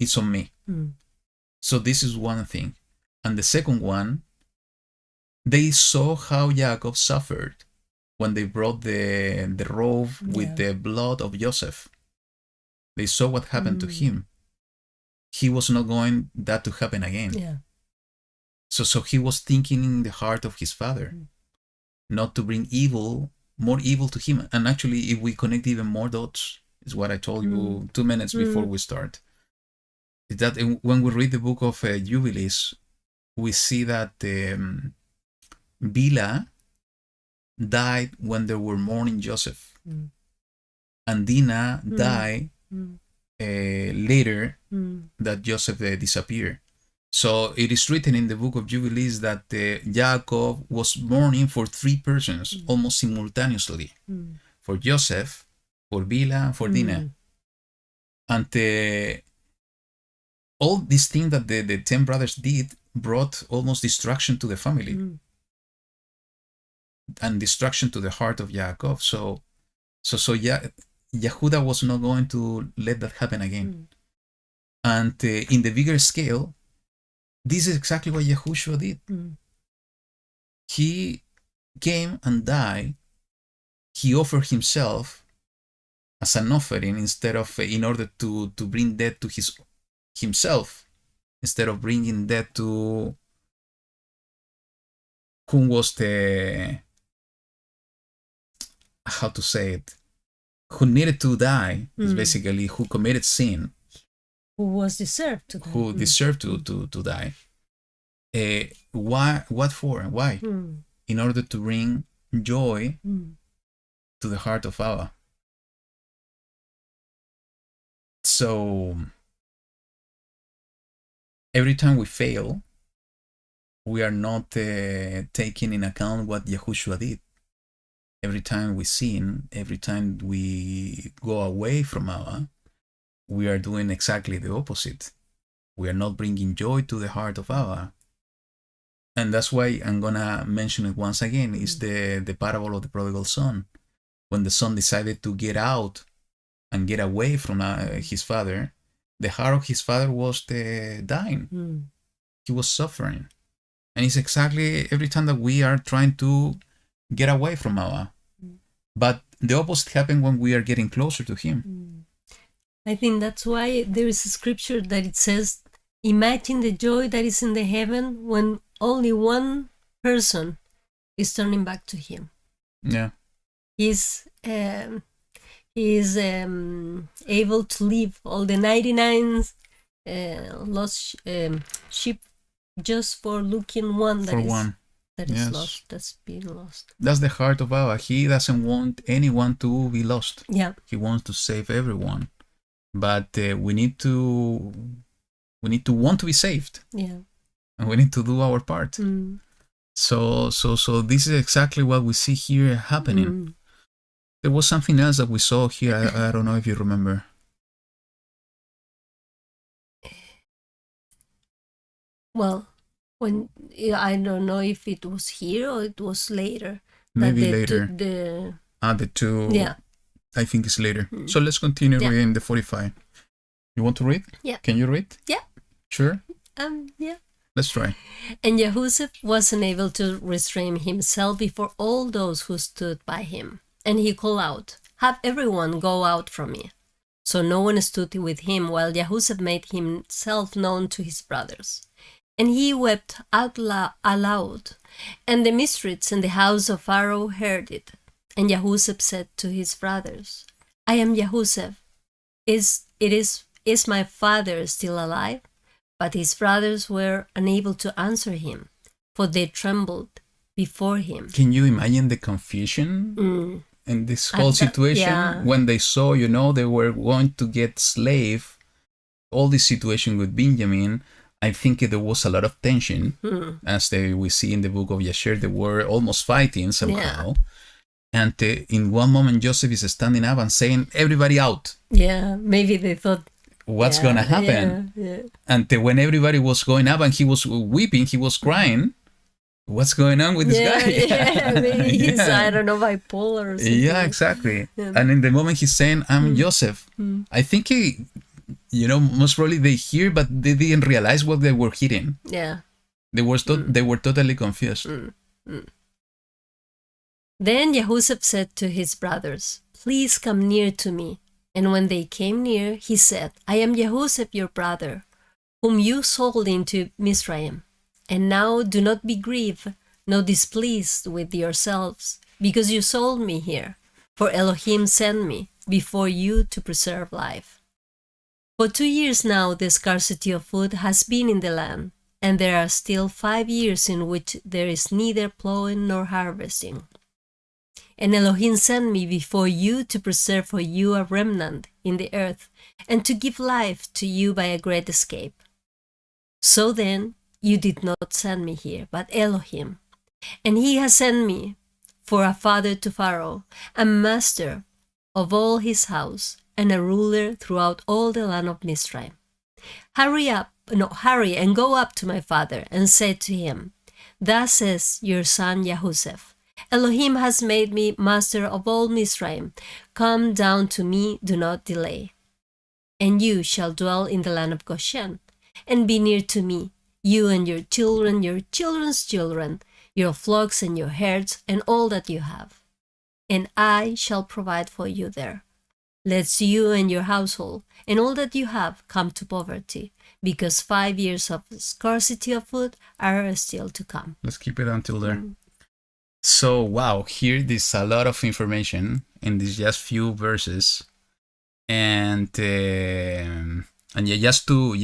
it's on me. So this is one thing. And the second one they saw how Jacob suffered when they brought the robe with the blood of Joseph. They saw what happened to him. He was not going that to happen again. Yeah. So he was thinking in the heart of his father, not to bring more evil to him. And actually, if we connect even more dots, is what I told you 2 minutes before we start. Is that when we read the book of Jubilees, we see that Bilhah died when they were mourning Joseph, and Dinah died later that Joseph disappeared. So it is written in the book of Jubilees that Jacob was mourning for 3 persons almost simultaneously, for Joseph, for Bilhah, and for Dinah. And all these things that the 10 brothers did brought almost destruction to the family and destruction to the heart of Jacob. So YaHuWaH was not going to let that happen again. And in the bigger scale, this is exactly what YaHuWaH did. He came and died. He offered himself as an offering instead of, in order to bring death to himself, instead of bringing death to whom was how to say it, who needed to die, is basically who committed sin, Who was deserved to die. who deserved to die. Why? What for? Why? In order to bring joy to the heart of YaHuWaH. So every time we fail, we are not taking in account what YaHuWaH did. Every time we sin, every time we go away from YaHuWaH, we are doing exactly the opposite. We are not bringing joy to the heart of YaHuWaH. And that's why I'm gonna mention it once again. Is the parable of the prodigal son. When the son decided to get out and get away from his father, the heart of his father was dying. He was suffering. And it's exactly every time that we are trying to get away from YaHuWaH. But the opposite happened when we are getting closer to him. I think that's why there is a scripture that it says, imagine the joy that is in the heaven when only one person is turning back to him. Yeah. He's able to leave all the 99 lost sheep just for looking one that For is one. that is Yes. lost, that's being lost. That's the heart of YaHuWaH. He doesn't want anyone to be lost. Yeah. He wants to save everyone. But we need to want to be saved. Yeah. And we need to do our part. So this is exactly what we see here happening. There was something else that we saw here. I don't know if you remember. Well, when I don't know if it was here or it was later. Maybe that later. The two. Yeah. I think it's later. So let's continue Yeah. reading the 45. You want to read? Yeah. Can you read? Yeah. Sure. Yeah. Let's try. And Joseph was unable to restrain himself before all those who stood by him. And he called out, have everyone go out from me. So no one stood with him while Joseph made himself known to his brothers. And he wept out aloud. And the mysteries in the house of Pharaoh heard it. And Joseph said to his brothers, I am Joseph. Is my father still alive? But his brothers were unable to answer him, for they trembled before him. Can you imagine the confusion in this whole situation? Yeah. When they saw, they were going to get slave, all this situation with Benjamin, I think there was a lot of tension. As we see in the book of Yasher, they were almost fighting somehow. Yeah. And in one moment, Joseph is standing up and saying, everybody out. Yeah, maybe they thought, What's going to happen? Yeah. And when everybody was going up and he was weeping, he was crying, what's going on with this guy? Yeah, maybe he's, Yeah. I don't know, bipolar or something. Yeah, exactly. Yeah. And in the moment he's saying, I'm Joseph, I think he, most probably they hear, but they didn't realize what they were hearing. Yeah. They were totally confused. Then YaHuWaH said to his brothers, "Please come near to me." And when they came near, he said, "I am YaHuWaH your brother, whom you sold into Mizraim. And now do not be grieved, nor displeased with yourselves, because you sold me here. For Elohim sent me before you to preserve life. For 2 years now the scarcity of food has been in the land, and there are still 5 years in which there is neither plowing nor harvesting. And Elohim sent me before you to preserve for you a remnant in the earth, and to give life to you by a great escape. So then, you did not send me here, but Elohim. And he has sent me for a father to Pharaoh, a master of all his house, and a ruler throughout all the land of Mizraim. Hurry and go up to my father, and say to him, Thus says your son YaHuWaH, Elohim has made me master of all Mizraim. Come down to me, do not delay. And you shall dwell in the land of Goshen, and be near to me, you and your children, your children's children, your flocks and your herds, and all that you have. And I shall provide for you there, lest you and your household, and all that you have, come to poverty, because 5 years of scarcity of food are still to come. Let's keep it until there. So, wow, here there's a lot of information in these just few verses. And yeah, just to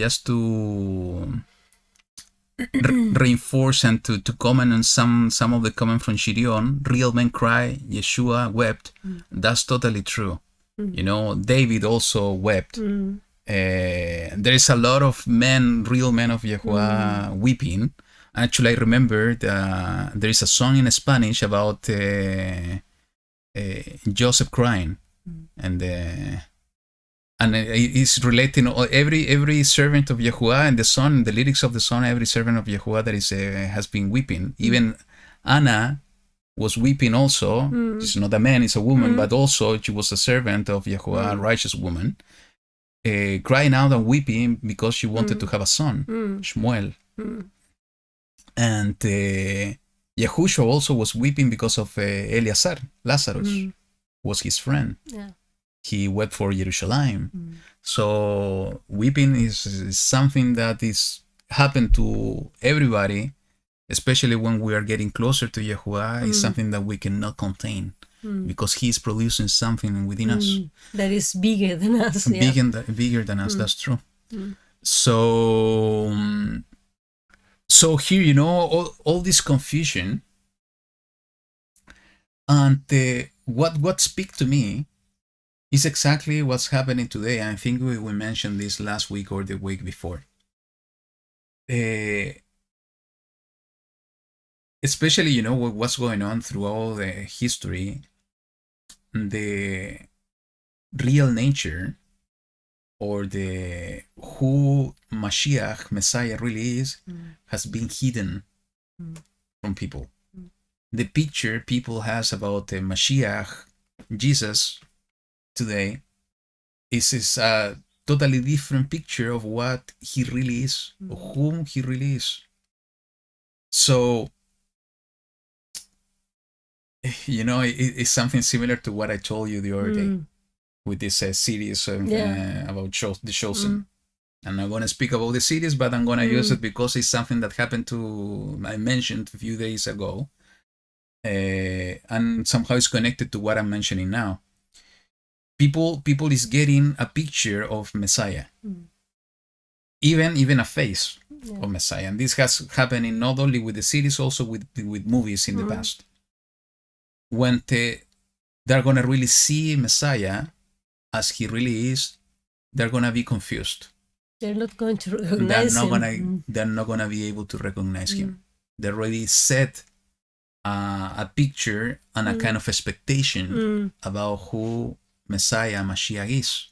reinforce and to comment on some of the comment from Shirion, real men cry, Yeshua wept. That's totally true. You know, David also wept. There is a lot of men, real men of YaHuWaH weeping. Actually, I remember there is a song in Spanish about Joseph crying, and it's relating every servant of YaHuWaH and the song, the lyrics of the song. Every servant of YaHuWaH that is has been weeping. Even Anna was weeping also. She's not a man; it's a woman, but also she was a servant of YaHuWaH, a righteous woman, crying out and weeping because she wanted to have a son, Shmuel. And Yahushua also was weeping because of Eleazar, Lazarus, was his friend. Yeah. He wept for Jerusalem. So weeping is something that is happened to everybody, especially when we are getting closer to YaHuWaH. It's something that we cannot contain because he is producing something within us that is bigger than us. bigger than us. That's true. So here, you know, all this confusion, and what speak to me is exactly what's happening today. And I think we mentioned this last week or the week before. Especially, you know, what's going on through all the history, the real nature, or the who Mashiach, Messiah really is, has been hidden from people. The picture people has about the Mashiach, Jesus, today is a totally different picture of what he really is, of whom he really is. So, you know, it's something similar to what I told you the other day with this series about the Chosen. I'm not going to speak about the series, but I'm going to use it because it's something that happened I mentioned a few days ago. And somehow it's connected to what I'm mentioning now. People is getting a picture of Messiah. Even a face of Messiah. And this has happened not only with the series, also with movies in the past. When they're going to really see Messiah as he really is, they're going to be confused. They're not going to recognize him. They're not going to be able to recognize him. They already set a picture and a kind of expectation about who Messiah, Mashiach is.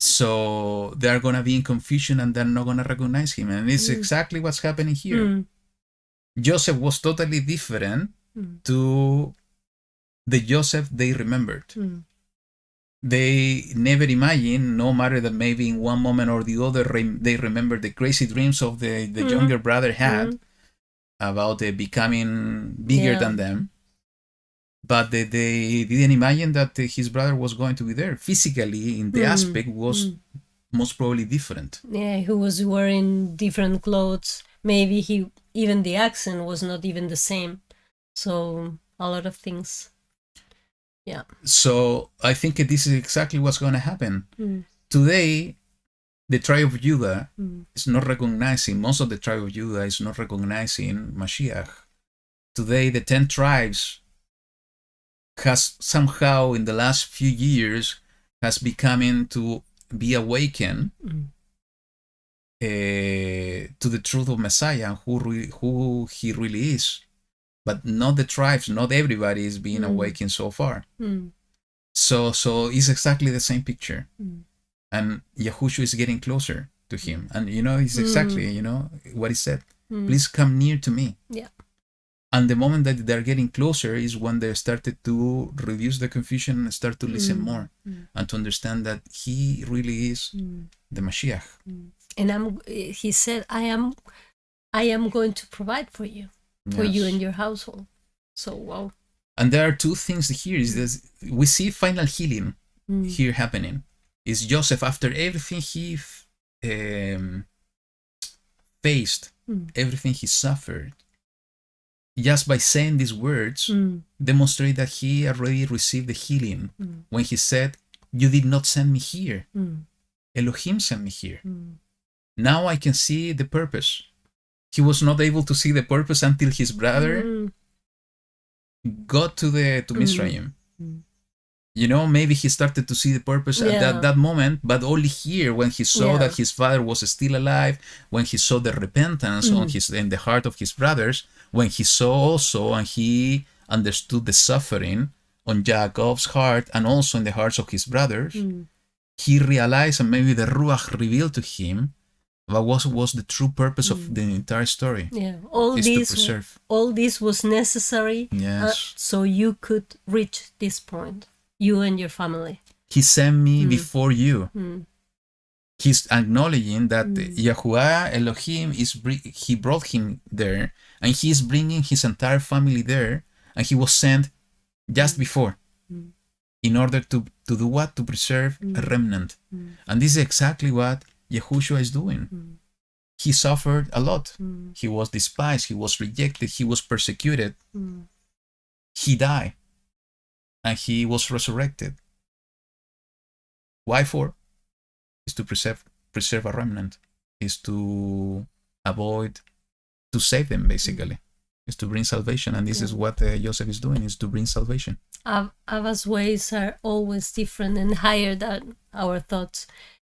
So they're going to be in confusion and they're not going to recognize him. And it's exactly what's happening here. Joseph was totally different to the Joseph they remembered. They never imagined, no matter that maybe in one moment or the other, they remember the crazy dreams of the younger brother had. about becoming bigger Yeah. than them. But they didn't imagine that his brother was going to be there. Physically, in the aspect, was most probably different. Yeah, he was wearing different clothes. Maybe even the accent was not even the same. So a lot of things. Yeah. So I think this is exactly what's going to happen. Mm. Today, the tribe of Judah Mm. is not recognizing, most of the tribe of Judah is not recognizing Mashiach. Today, the 10 tribes has somehow in the last few years has becoming to be awakened Mm. to the truth of Messiah, who he really is. But not the tribes, not everybody is being awakened so far. Mm. So it's exactly the same picture. Mm. And Yahushua is getting closer to him. And it's exactly, what he said. Please come near to me. Yeah. And the moment that they're getting closer is when they started to reduce the confusion and start to listen more and to understand that he really is the Mashiach. And he said, I am going to provide for you Yes. and your household. So wow. And there are two things here. Is this, we see final healing here happening. Is Joseph, after everything he faced, everything he suffered, just by saying these words, demonstrate that he already received the healing when he said, you did not send me here. Elohim sent me here. Now I can see the purpose. He was not able to see the purpose until his brother got to Mizraim. Maybe he started to see the purpose at that moment, but only here when he saw that his father was still alive, when he saw the repentance in the heart of his brothers, when he saw also and he understood the suffering on Jacob's heart and also in the hearts of his brothers, he realized, and maybe the Ruach revealed to him, what was the true purpose of the entire story. Yeah, is to preserve. all this was necessary so you could reach this point, you and your family. He sent me before you. He's acknowledging that YaHuWaH Elohim he brought him there, and he is bringing his entire family there, and he was sent just before in order to do what? To preserve a remnant. And this is exactly what Yahushua is doing. He suffered a lot. He was despised. He was rejected. He was persecuted. He died. And he was resurrected. Why for? Is to preserve a remnant. Is to avoid, to save them basically. Is to bring salvation. And this is what Joseph is doing, is to bring salvation. Abba's ways are always different and higher than our thoughts.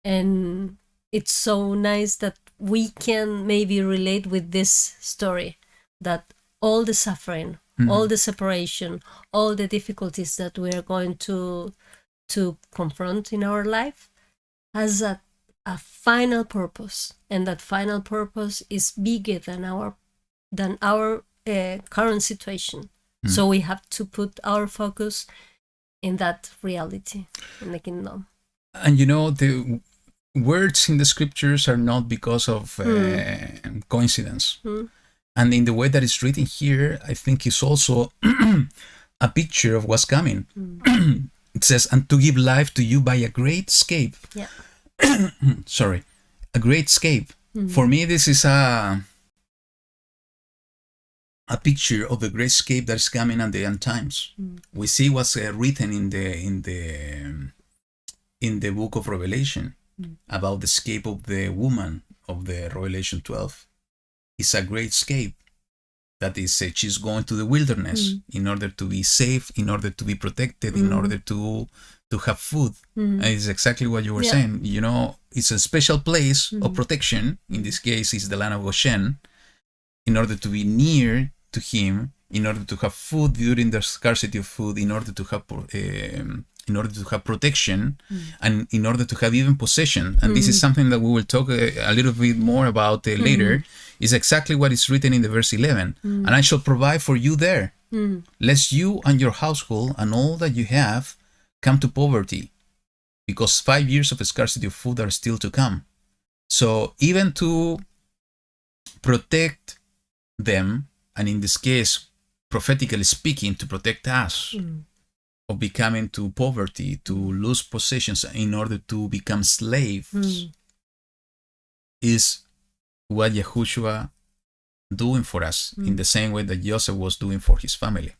And it's so nice that we can maybe relate with this story, that all the suffering, all the separation, all the difficulties that we are going to confront in our life has a final purpose, and that final purpose is bigger than our current situation. So we have to put our focus in that reality, in the kingdom. And the words in the scriptures are not because of coincidence. And in the way that it's written here, I think it's also a picture of what's coming. It says, and to give life to you by a great escape. Yeah. Sorry, a great escape. For me, this is a picture of the great escape that is coming at the end times. We see what's written in the book of Revelation about the escape of the woman of the Revelation 12. It's a great escape. That is, she's going to the wilderness in order to be safe, in order to be protected, in order to have food. And it's exactly what you were saying. It's a special place of protection. In this case, it's the land of Goshen, in order to be near to him, in order to have food during the scarcity of food, in order to have protection, and in order to have even possession. And this is something that we will talk a little bit more about later. Is exactly what is written in the verse 11. And I shall provide for you there, lest you and your household and all that you have come to poverty, because 5 years of scarcity of food are still to come. So even to protect them and in this case, prophetically speaking, to protect us of becoming to poverty, to lose possessions in order to become slaves, is what YaHuWaH doing for us in the same way that Joseph was doing for his family.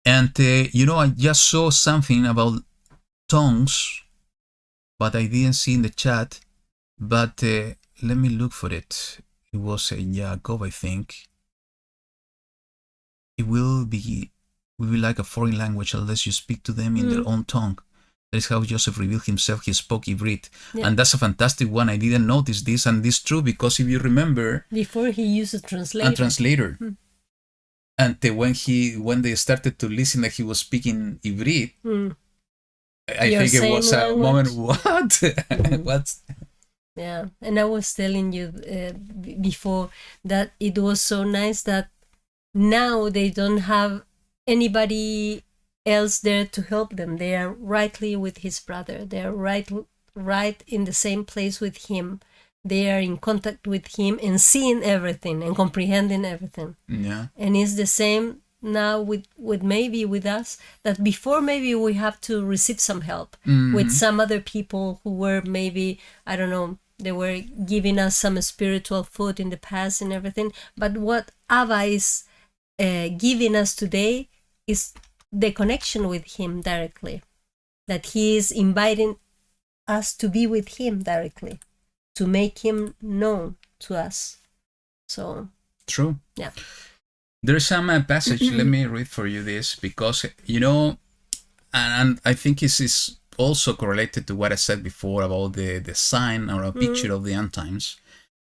And I just saw something about tongues, but I didn't see in the chat. But let me look for it. It was Yaakov, I think. It will be like a foreign language unless you speak to them in their own tongue. That is how Joseph revealed himself. He spoke Ivrit. Yeah. And that's a fantastic one. I didn't notice this, and this is true because if you remember... Before he used a translator. And when they started to listen that he was speaking Ivrit, I think it was a moment, what? What? Yeah, and I was telling you before that it was so nice that now they don't have anybody else there to help them. They are rightly with his brother. They are right in the same place with him. They are in contact with him and seeing everything and comprehending everything. Yeah. And it's the same now with maybe with us, that before maybe we have to receive some help with some other people who were maybe, I don't know, they were giving us some spiritual food in the past and everything. But what Abba is giving us today is the connection with him directly, that he is inviting us to be with him directly, to make him known to us. So true. Yeah. There's some passage, let me read for you this, because, and I think this is also correlated to what I said before about the sign or a picture of the end times,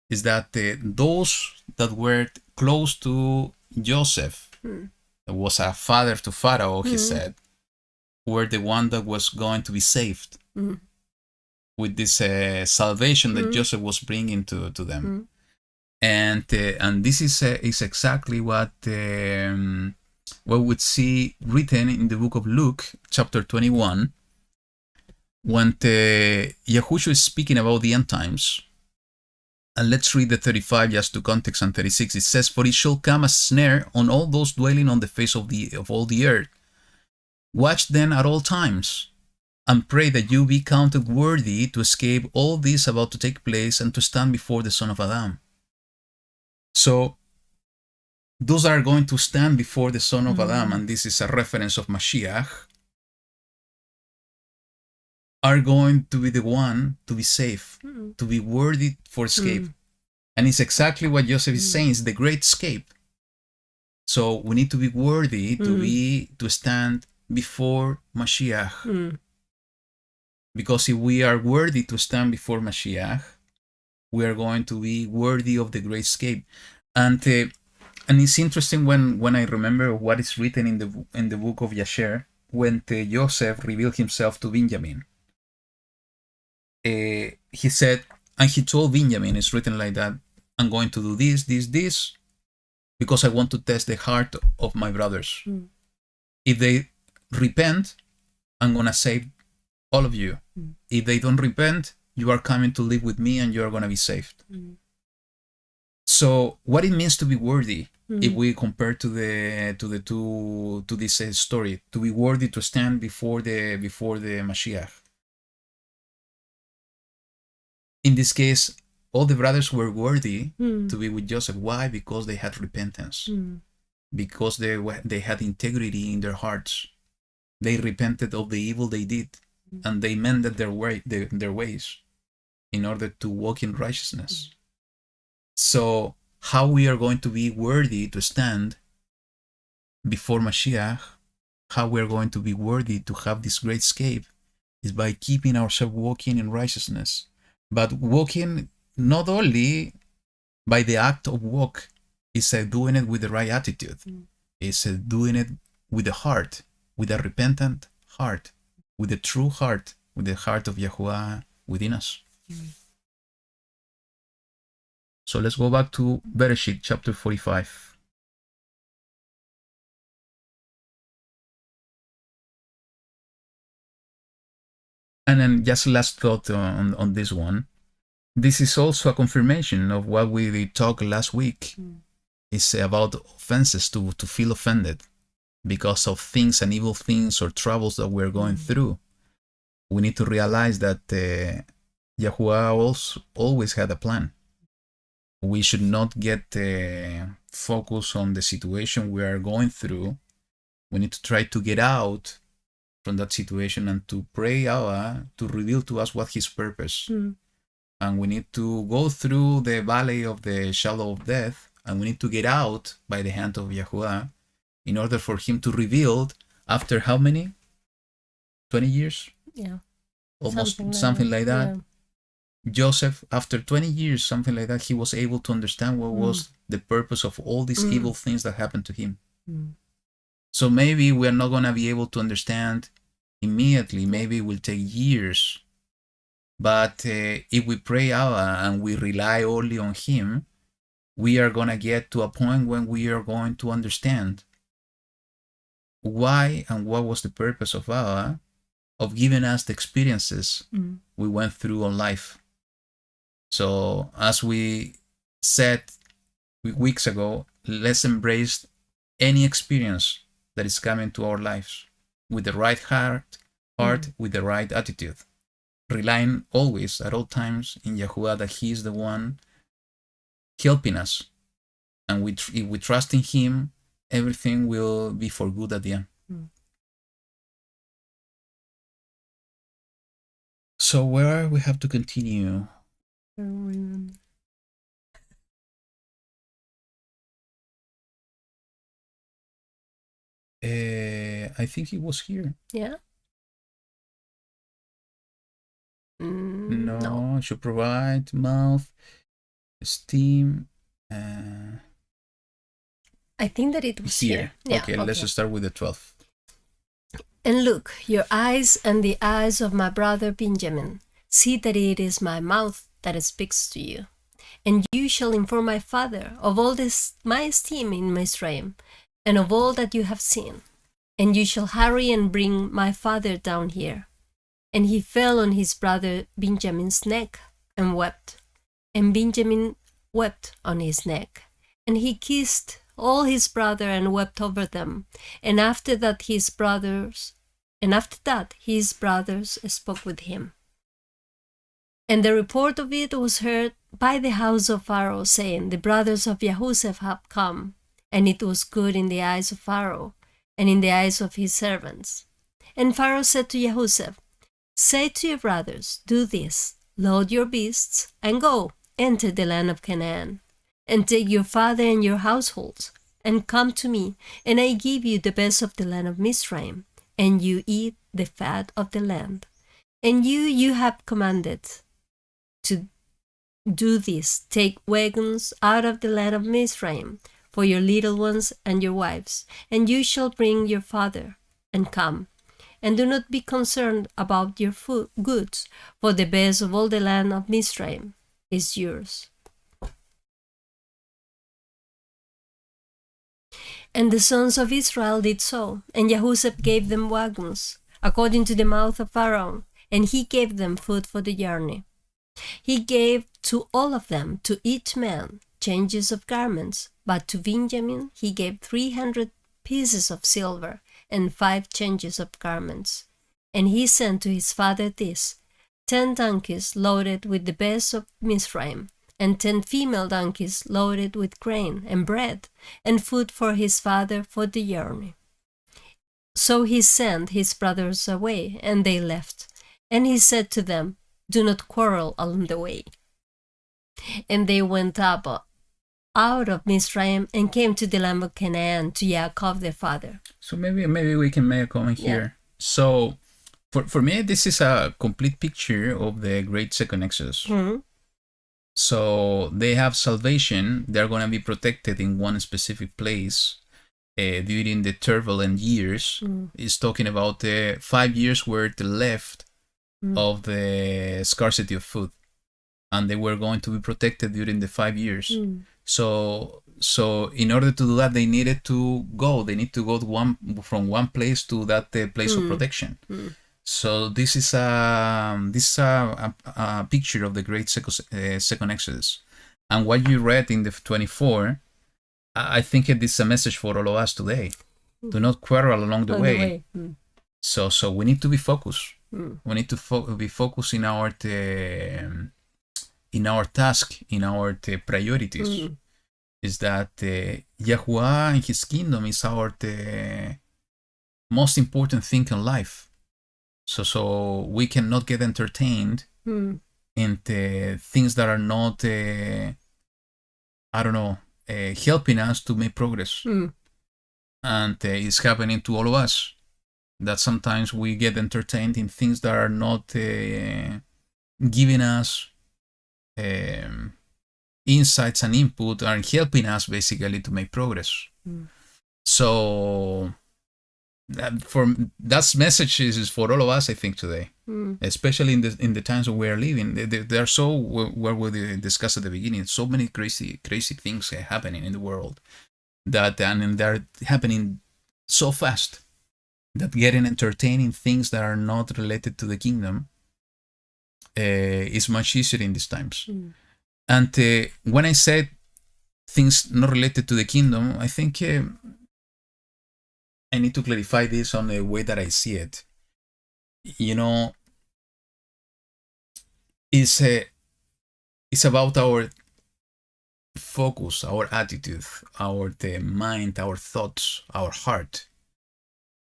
is that those that were close to Joseph, that was a father to Pharaoh, he said, were the one that was going to be saved with this salvation that Joseph was bringing to them. And this is exactly what we would see written in the book of Luke, chapter 21, when YaHuWaH is speaking about the end times. And let's read the 35 just to context, and 36. It says, "For it shall come a snare on all those dwelling on the face of all the earth. Watch then at all times, and pray that you be counted worthy to escape all this about to take place and to stand before the Son of Adam." So those are going to stand before the Son of Adam, and this is a reference of Mashiach, are going to be the one to be safe, to be worthy for escape. And it's exactly what Joseph is saying, is the great escape. So we need to be worthy to stand before Mashiach. Because if we are worthy to stand before Mashiach, we are going to be worthy of the great escape. And it's interesting when I remember what is written in the book of Yasher, when Joseph revealed himself to Benjamin. He said, and he told Benjamin, it's written like that, I'm going to do this, because I want to test the heart of my brothers. If they repent, I'm going to save all of you. If they don't repent, you are coming to live with me and you are going to be saved. So what it means to be worthy, if we compare to this story, to be worthy to stand before the Mashiach. In this case, all the brothers were worthy to be with Joseph. Why? Because they had repentance. Because they had integrity in their hearts. They repented of the evil they did, and they mended their ways in order to walk in righteousness. So how we are going to be worthy to stand before Mashiach, how we are going to be worthy to have this great escape, is by keeping ourselves walking in righteousness. But walking not only by the act of walk, it's doing it with the right attitude. It's doing it with the heart, with a repentant heart, with the true heart, with the heart of YaHuWaH within us. So let's go back to Bereshit, chapter 45. And then just last thought on this one. This is also a confirmation of what we talked last week, is about offenses, to feel offended because of things and evil things or troubles that we're going through. We need to realize that YaHuWaH also always had a plan. We should not get focused on the situation we are going through. We need to try to get out from that situation and to pray Allah to reveal to us what His purpose. And we need to go through the valley of the shadow of death, and we need to get out by the hand of YaHuWaH in order for Him to reveal after how many? 20 years? Yeah. Almost something like that. Yeah. Joseph, after 20 years, something like that, he was able to understand what was the purpose of all these evil things that happened to him. So maybe we're not going to be able to understand immediately. Maybe it will take years. But if we pray Allah and we rely only on Him, we are going to get to a point when we are going to understand why and what was the purpose of Allah of giving us the experiences we went through on life. So as we said weeks ago, let's embrace any experience that is coming to our lives with the right heart, with the right attitude, relying always at all times in YaHuWaH that He is the one helping us. And if we trust in Him, everything will be for good at the end. So where we have to continue? I don't remember. I think it was here. Yeah. No, should provide mouth, steam. I think that it was Here. here. Okay, let's start with the 12th. And look, your eyes and the eyes of my brother Benjamin, see that it is my mouth that speaks to you. And you shall inform my father of all this my esteem in Mizraim, and of all that you have seen. And you shall hurry and bring my father down here. And he fell on his brother Benjamin's neck and wept. And Benjamin wept on his neck. And he kissed all his brother and wept over them. And after that his brothers spoke with him. And the report of it was heard by the house of Pharaoh, saying, the brothers of YaHuWaH have come. And it was good in the eyes of Pharaoh, and in the eyes of his servants. And Pharaoh said to YaHuWaH, say to your brothers, do this, load your beasts, and go, enter the land of Canaan, and take your father and your households, and come to me, and I give you the best of the land of Mizraim, and you eat the fat of the land. And you have commanded to do this, take wagons out of the land of Mizraim, for your little ones and your wives, and you shall bring your father, and come. And do not be concerned about your goods, for the best of all the land of Mizraim is yours. And the sons of Israel did so, and YaHuWaH gave them wagons, according to the mouth of Pharaoh, and he gave them food for the journey. He gave to all of them, to each man, changes of garments, but to Benjamin he gave 300 pieces of silver, and 5 changes of garments. And he sent to his father this, 10 donkeys loaded with the best of Mizraim, and 10 female donkeys loaded with grain and bread, and food for his father for the journey. So he sent his brothers away, and they left. And he said to them, do not quarrel along the way. And they went up out of Mizraim and came to the land of Canaan, to Yaakov their father. So maybe we can make a comment here. So for me, this is a complete picture of the great second Exodus. So they have salvation. They're going to be protected in one specific place during the turbulent years. It's talking about the 5 years were left of the scarcity of food, and they were going to be protected during the 5 years. So in order to do that, they needed to go. They need to go to from one place to that place of protection. So this is a picture of the great second Exodus. And what you read in the 24 I think it is a message for all of us today. Do not quarrel along the On way. the way. Mm. So we need to be focused. Mm. We need to be focused in our task, in our priorities. Mm. Is that YaHuWaH and His kingdom is our most important thing in life. So we cannot get entertained Mm. in things that are not, helping us to make progress. Mm. And it's happening to all of us. That sometimes we get entertained in things that are not giving us insights and input, are helping us basically to make progress. Mm. So that's message is for all of us, I think, today, especially in the times that we are living. There are so, what we discussed at the beginning, so many crazy things happening in the world and they're happening so fast that getting entertaining things that are not related to the kingdom is much easier in these times. Mm. And when I said things not related to the kingdom, I think I need to clarify this on the way that I see it. It's about our focus, our attitude, our mind, our thoughts, our heart.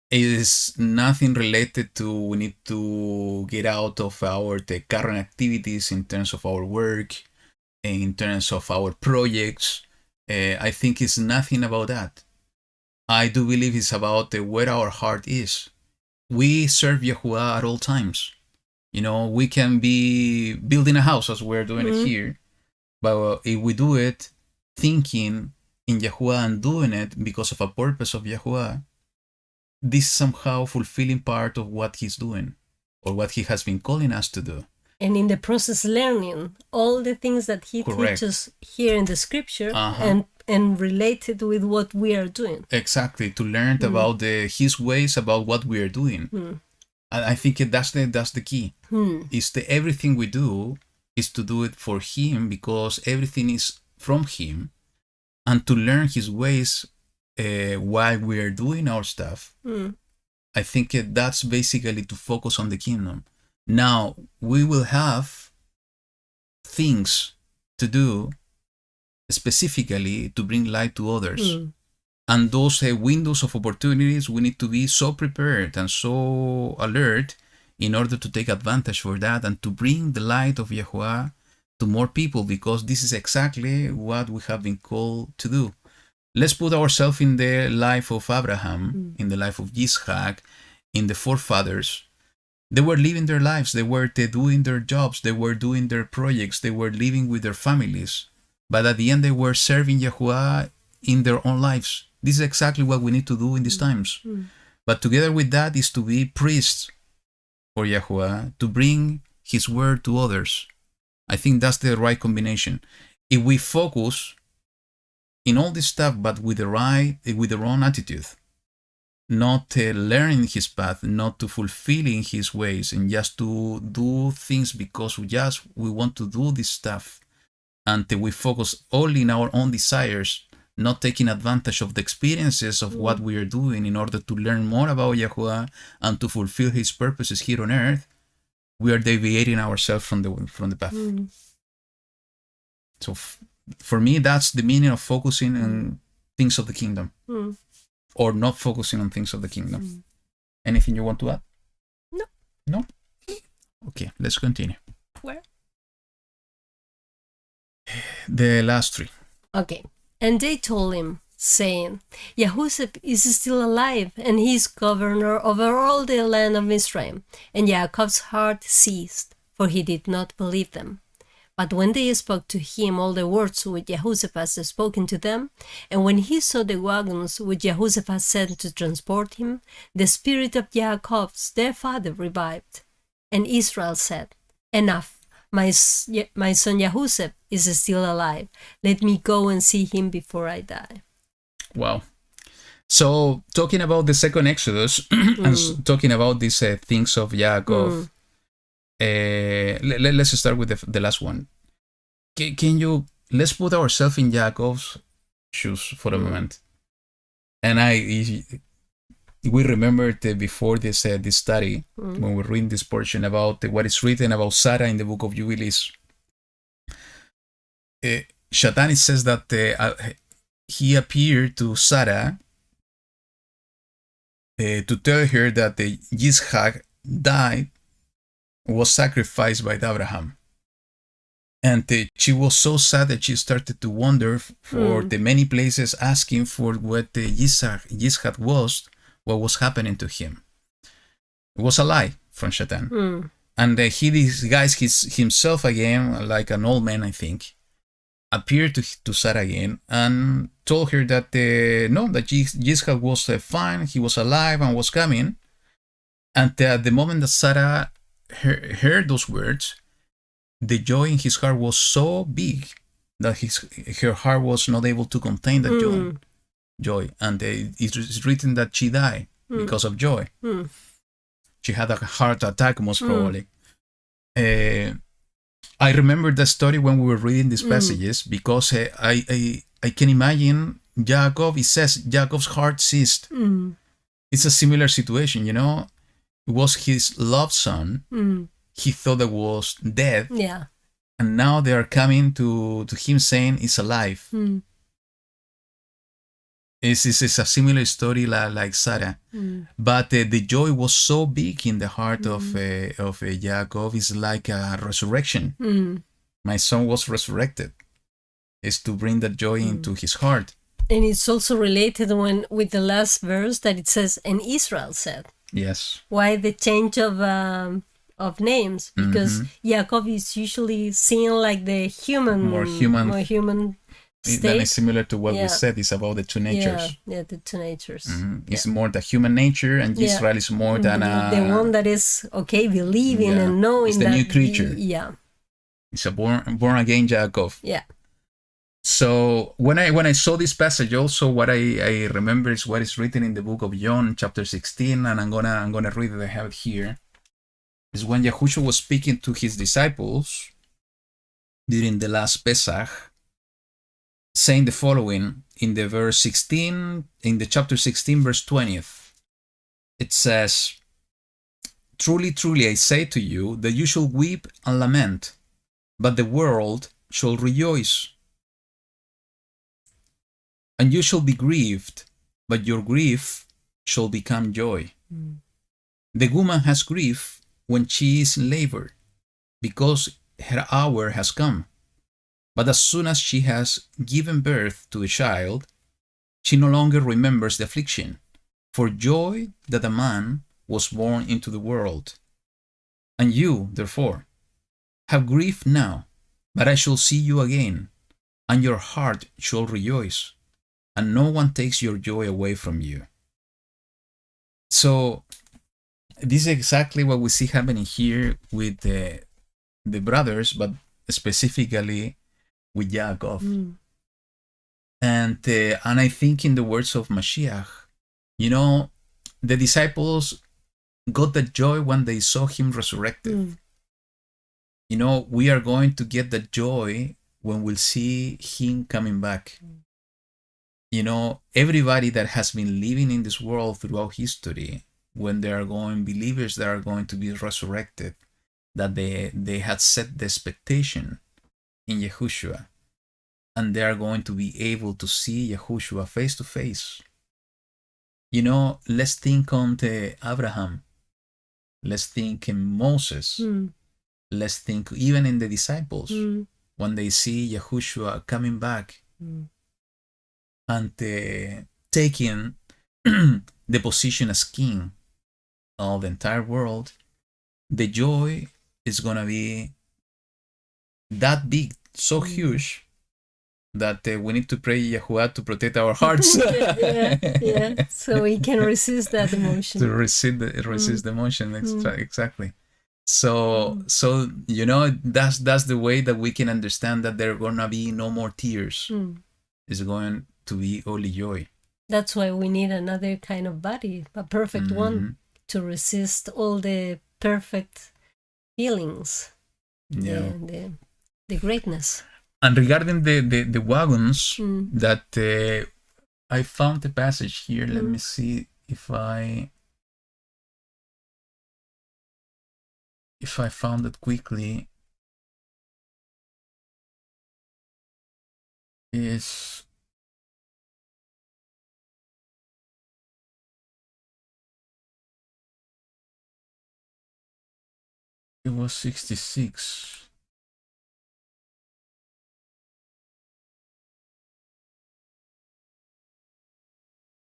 It is nothing related to we need to get out of our current activities in terms of our work, in terms of our projects. I think it's nothing about that. I do believe it's about where our heart is. We serve YaHuWaH at all times. We can be building a house as we're doing it here, but if we do it thinking in YaHuWaH and doing it because of a purpose of YaHuWaH, this is somehow fulfilling part of what He's doing or what He has been calling us to do. And in the process, learning all the things that He Correct. teaches here in the scripture Uh-huh. and related with what we are doing. Exactly, to learn about His ways, about what we are doing. And I think that's the key. Is everything we do is to do it for Him, because everything is from Him, and to learn His ways while we are doing our stuff. I think that's basically to focus on the kingdom. Now, we will have things to do specifically to bring light to others. And those windows of opportunities, we need to be so prepared and so alert in order to take advantage for that and to bring the light of YaHuWaH to more people, because this is exactly what we have been called to do. Let's put ourselves in the life of Abraham, in the life of Yitzhak, in the forefathers. They were living their lives. They were doing their jobs. They were doing their projects. They were living with their families. But at the end, they were serving YaHuWaH in their own lives. This is exactly what we need to do in these times. But together with that is to be priests for YaHuWaH, to bring His word to others. I think that's the right combination. If we focus in all this stuff, but with the wrong attitude, not learning His path, not to fulfilling His ways, and just to do things because we want to do this stuff, and we focus only in our own desires, not taking advantage of the experiences of what we are doing in order to learn more about YaHuWaH and to fulfill His purposes here on earth, we are deviating ourselves from the path. So for me, that's the meaning of focusing on things of the kingdom, or not focusing on things of the kingdom. Anything you want to add? No. No? Okay, let's continue. Where? The last three. Okay. And they told him, saying, YaHuWaH is still alive, and he is governor over all the land of Israel. And Yaakov's heart ceased, for he did not believe them. But when they spoke to him all the words which YaHuWaH had spoken to them, and when he saw the wagons which YaHuWaH had sent to transport him, the spirit of Yaakov, their father, revived. And Israel said, Enough, my son YaHuWaH is still alive. Let me go and see him before I die. Wow. So, talking about the second Exodus, and talking about these things of Yaakov, let's start with the last one. Can you, let's put ourselves in Yaakov's shoes for a moment. And we remembered before this study, when we're reading this portion about what is written about Sarah in the book of Jubilees. Shatan, it says that he appeared to Sarah to tell her that the Yitzhak died, was sacrificed by Abraham. And she was so sad that she started to wander for the many places, asking for what the Yitzhak was, what was happening to him. It was a lie from Shatan. And he disguised himself again, like an old man, I think, appeared to Sarah again and told her that that Yitzhak was fine, he was alive and was coming. And at the moment that Sarah heard those words, the joy in his heart was so big that her heart was not able to contain that joy. And it's written that she died because of joy. She had a heart attack, most probably. I remember the story when we were reading these passages because I can imagine Jacob. It says Jacob's heart ceased. It's a similar situation, It was his loved son. He thought that was dead. Yeah. And now they are coming to him saying he's alive. It's a similar story like Sarah. But the joy was so big in the heart of Jacob. It's like a resurrection. My son was resurrected. It's to bring that joy into his heart. And it's also related with the last verse that it says, and Israel said. Yes. Why the change of names? Because Jacob is usually seen like the more human state. That is similar to what we said. It's about the two natures. Yeah, the two natures. It's more the human nature, and Israel is more than the one that is believing and knowing. It's the new creature. Yeah. It's a born again Jacob. Yeah. So when I saw this passage, also what I remember is what is written in the book of John, chapter 16, and I'm gonna read it. I have it here. Is when YaHuWaH was speaking to his disciples during the last Pesach, saying the following in the verse 16, in the chapter 16, verse 20th. It says, "Truly, truly, I say to you that you shall weep and lament, but the world shall rejoice. And you shall be grieved, but your grief shall become joy. The woman has grief when she is in labor, because her hour has come. But as soon as she has given birth to a child, she no longer remembers the affliction, for joy that a man was born into the world. And you, therefore, have grief now, but I shall see you again, and your heart shall rejoice, and no one takes your joy away from you." So this is exactly what we see happening here with the brothers, but specifically with Jacob. And I think in the words of Mashiach, the disciples got the joy when they saw him resurrected. We are going to get the joy when we'll see him coming back. Everybody that has been living in this world throughout history, when there are going believers that are going to be resurrected, that they had set the expectation in YaHuWaH, and they are going to be able to see YaHuWaH face to face. Let's think on Abraham. Let's think in Moses. Let's think even in the disciples when they see YaHuWaH coming back and taking the position as king of the entire world. The joy is going to be that big, so huge, that we need to pray YaHuWaH to protect our hearts. yeah. So we can resist that emotion. To resist the emotion, exactly. So that's the way that we can understand that there are gonna be no more tears. It's going to be only joy. That's why we need another kind of body, a perfect one, to resist all the perfect feelings. Yeah. The greatness. And regarding the wagons, Mm. that I found the passage here. Let Mm. me see if I found it quickly. Is it was 66.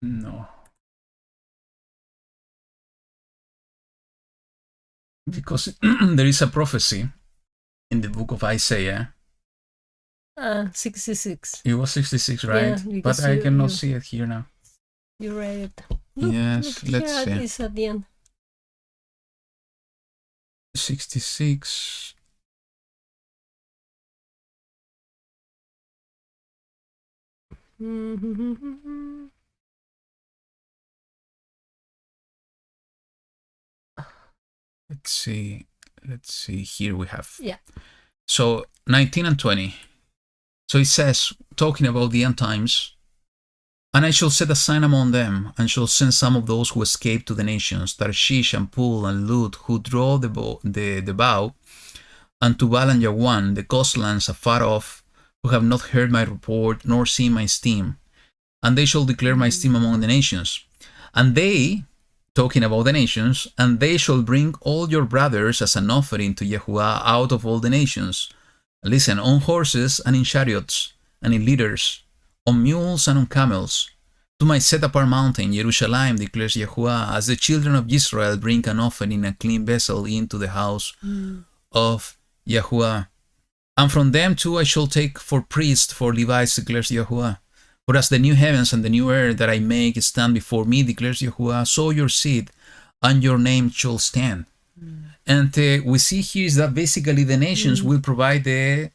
No. Because there is a prophecy in the book of Isaiah. 66. It was 66, right? Yeah, because But I cannot you see it here now. you read it. Look, Yes, look, let's here see. it's at the end. 66. Mm-hmm. Let's see. Here we have. Yeah. So 19 and 20. So it says, talking about the end times, and I shall set a sign among them, and shall send some of those who escape to the nations, Tarshish and Pul and Lut, who draw the bow, and Tubal and Yawan, the coastlands afar off, who have not heard my report, nor seen my esteem. And they shall declare my esteem among the nations. And they, talking about the nations, and they shall bring all your brothers as an offering to YaHuWaH out of all the nations. Listen, on horses and in chariots, and in litters, on mules and on camels, to my set-apart mountain, Jerusalem, declares YaHuWaH, as the children of Israel bring an offering in a clean vessel into the house of YaHuWaH. And from them too I shall take for priests for Levites, declares YaHuWaH. For as the new heavens and the new earth that I make stand before me, declares YaHuWaH, so your seed and your name shall stand. And we see here is that basically the nations will provide the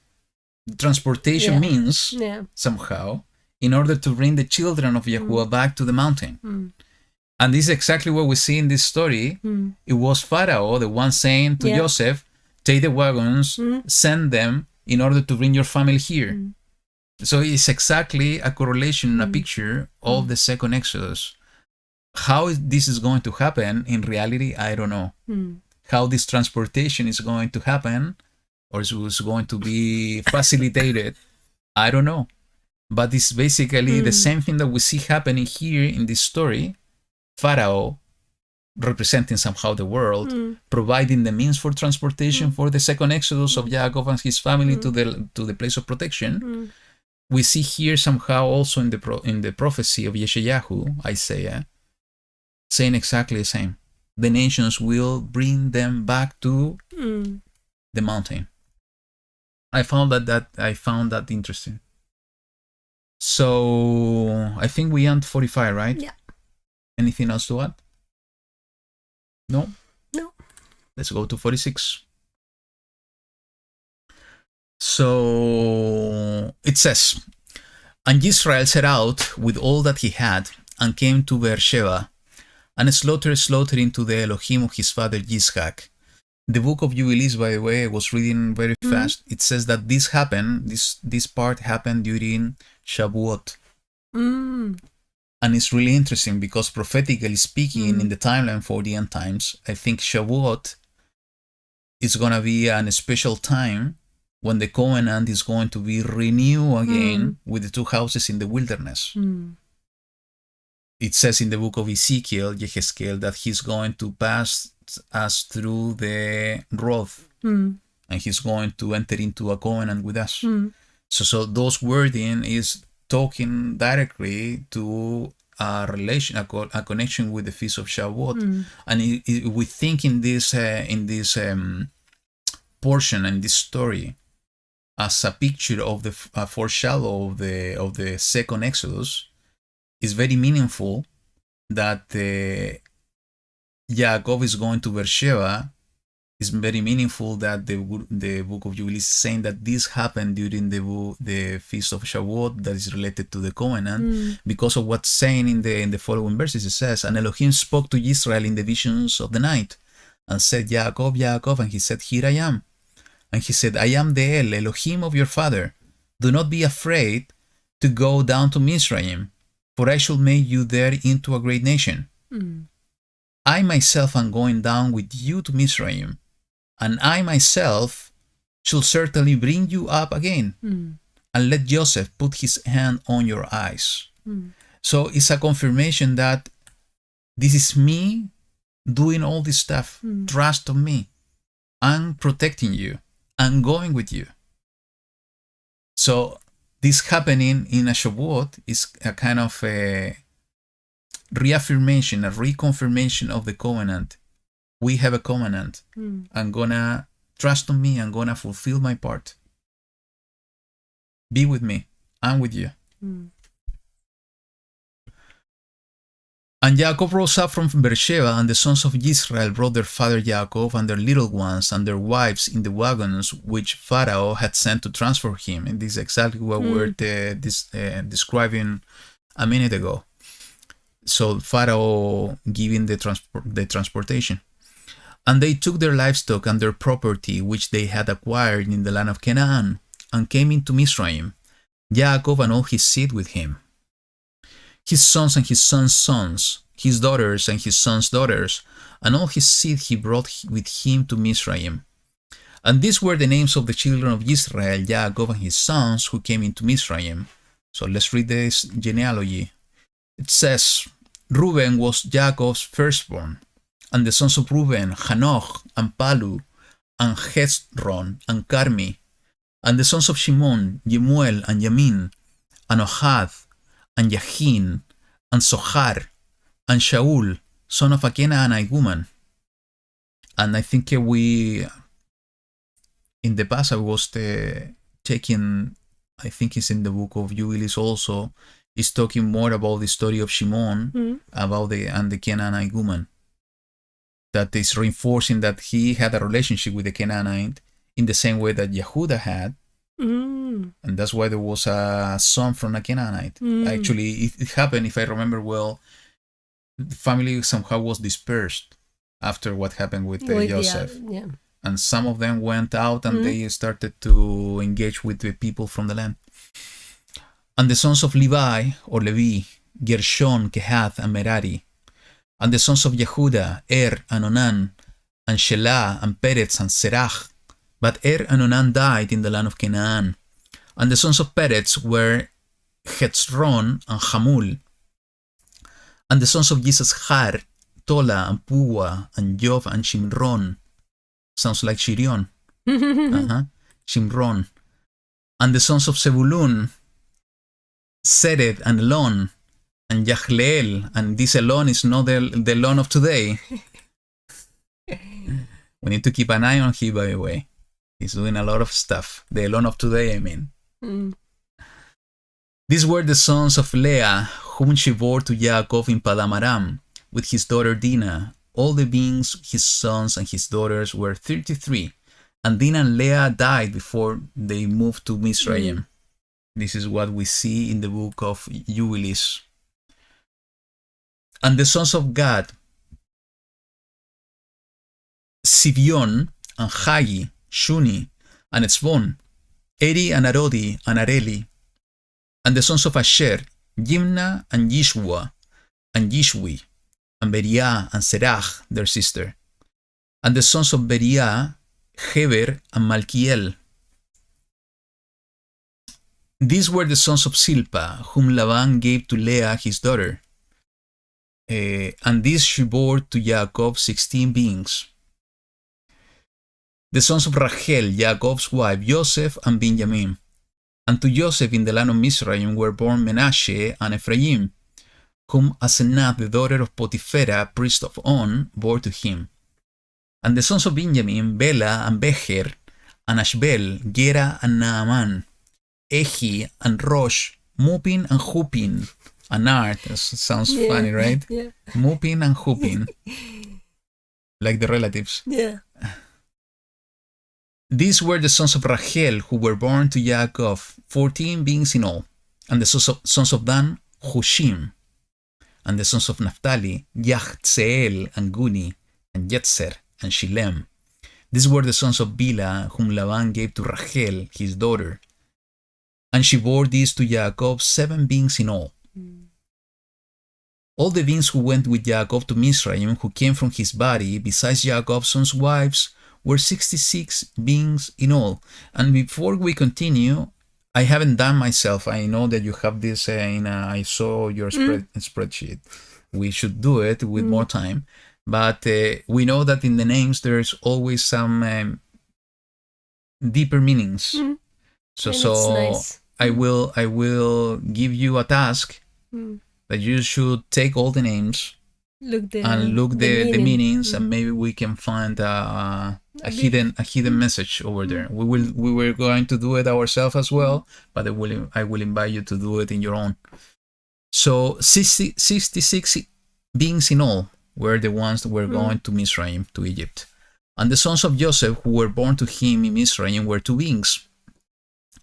transportation Yeah. means Yeah. somehow in order to bring the children of YaHuWaH back to the mountain. And this is exactly what we see in this story. It was Pharaoh, the one saying to Yeah. Joseph, take the wagons, send them in order to bring your family here. So it's exactly a correlation, a picture of the second Exodus. How this is going to happen in reality, I don't know. How this transportation is going to happen or is going to be facilitated, I don't know. But it's basically the same thing that we see happening here in this story. Pharaoh representing somehow the world, providing the means for transportation for the second Exodus of Yaakov and his family to the place of protection. We see here somehow also in the prophecy of Yeshayahu, Isaiah, saying exactly the same. The nations will bring them back to the mountain. I found that interesting. So I think we end 45, right? Yeah. Anything else to add? No? No. Let's go to 46. So it says, and Israel set out with all that he had, and came to Beersheba, and slaughtered into the Elohim of his father Yitzhak. The book of Jubilees, by the way, I was reading very fast. It says that this happened, this part happened during Shavuot. And it's really interesting because prophetically speaking, in the timeline for the end times, I think Shavuot is going to be a special time when the covenant is going to be renewed again with the two houses in the wilderness. It says in the book of Ezekiel, that he's going to pass us through the road and he's going to enter into a covenant with us. So those wording is talking directly to a relation, a connection with the feast of Shavuot. And we think in this portion and this story as a picture of the foreshadow of the second Exodus. It's very meaningful that Yaakov is going to Beersheba. It's very meaningful that the book of Jubilees is saying that this happened during the feast of Shavuot that is related to the covenant because of what's saying in the following verses. It says, and Elohim spoke to Israel in the visions of the night and said, Yaakov, Yaakov, and he said, here I am. And he said, I am the Elohim of your father. Do not be afraid to go down to Mizraim, for I shall make you there into a great nation. I myself am going down with you to Mizraim, and I myself shall certainly bring you up again, and let Joseph put his hand on your eyes. So it's a confirmation that this is me doing all this stuff. Trust on me. I'm protecting you. I'm going with you. So this happening in a Shavuot is a kind of a reaffirmation, a reconfirmation of the covenant. We have a covenant. I'm gonna trust on me. I'm gonna fulfill my part. Be with me. I'm with you. And Jacob rose up from Beersheba, and the sons of Israel brought their father Jacob and their little ones and their wives in the wagons which Pharaoh had sent to transport him. And this is exactly what we were describing a minute ago. So Pharaoh giving the transportation. And they took their livestock and their property which they had acquired in the land of Canaan, and came into Mizraim, Jacob and all his seed with him. His sons and his sons' sons, his daughters and his sons' daughters, and all his seed he brought with him to Mizraim. And these were the names of the children of Israel, Jacob and his sons, who came into Mizraim. So let's read this genealogy. It says, Reuben was Jacob's firstborn, and the sons of Reuben, Hanoch, and Palu, and Hezron, and Carmi, and the sons of Shimon, Jemuel, and Yamin, and Ohad, and Yahin, and Sohar, and Shaul, son of a Canaanite woman. And I think we, in the past, I was taking, I think it's in the book of Jubilees also, is talking more about the story of Shimon, about the Canaanite woman. That is reinforcing that he had a relationship with the Canaanite in the same way that YaHuWaH had. And that's why there was a son from a Canaanite. Actually, it happened, if I remember well, the family somehow was dispersed after what happened with Joseph. And some of them went out and they started to engage with the people from the land. And the sons of Levi, or Levi, Gershon, Kehath, and Merari. And the sons of Yehuda, and Onan, and Shelah, and Peretz, and Serach. But and Onan died in the land of Canaan. And the sons of Peretz were Hezron and Hamul. And the sons of Yisachar, Tola, and Puwa, and Jov, and Shimron. Sounds like Shirion. Shimron. And the sons of Zebulun, Sered, and Elon, and Yahleel. And this Elon is not the Elon of today. We need to keep an eye on him, by the way. He's doing a lot of stuff. The Elon of today, I mean. These were the sons of Leah, whom she bore to Jacob in Padam Aram, with his daughter Dinah. All the beings, his sons and his daughters, were 33. And Dinah and Leah died before they moved to Mizraim. This is what we see in the book of Jubilees. And the sons of Gad, Sivion, and Hagi, Shuni, and Etzbon, Eri, and Arodi, and Areli. And the sons of Asher, Jimna, and Yishwa, and Yishwi, and Beriah, and Serach, their sister. And the sons of Beriah, Heber, and Malkiel. These were the sons of Silpa, whom Laban gave to Leah his daughter. And this she bore to Jacob 16 beings. The sons of Rachel, Jacob's wife, Joseph and Benjamin. And to Joseph in the land of Mizraim were born Menashe and Ephraim, whom Asenath, the daughter of Potipherah, priest of On, bore to him. And the sons of Benjamin, Bela and Becher, and Ashbel, Gera and Naaman, Ehi and Rosh, Mupin and Hupin, and Art. That sounds funny, right? Yeah. Mupin and Hupin. Like the relatives. Yeah. These were the sons of Rachel who were born to Jacob, 14 beings in all. And the sons of Dan, Hushim. And the sons of Naphtali, Yachzeel and Guni, and Yetzer and Shilem. These were the sons of Bila, whom Laban gave to Rachel, his daughter. And she bore these to Jacob 7 beings in all. All the beings who went with Jacob to Mizraim, who came from his body, besides Jacob's son's wives, were 66 beings in all. And before we continue, I haven't done myself. I know that you have this I saw your spreadsheet. We should do it with more time. But we know that in the names there's always some deeper meanings. So And so it's nice. I will give you a task that you should take all the names Look and look the meanings, and Mhm. maybe we can find a hidden message over there. We were going to do it ourselves as well, but I will invite you to do it in your own. So 66 beings in all were the ones that were going to Mizraim, to Egypt. And the sons of Joseph who were born to him in Mizraim were 2 beings.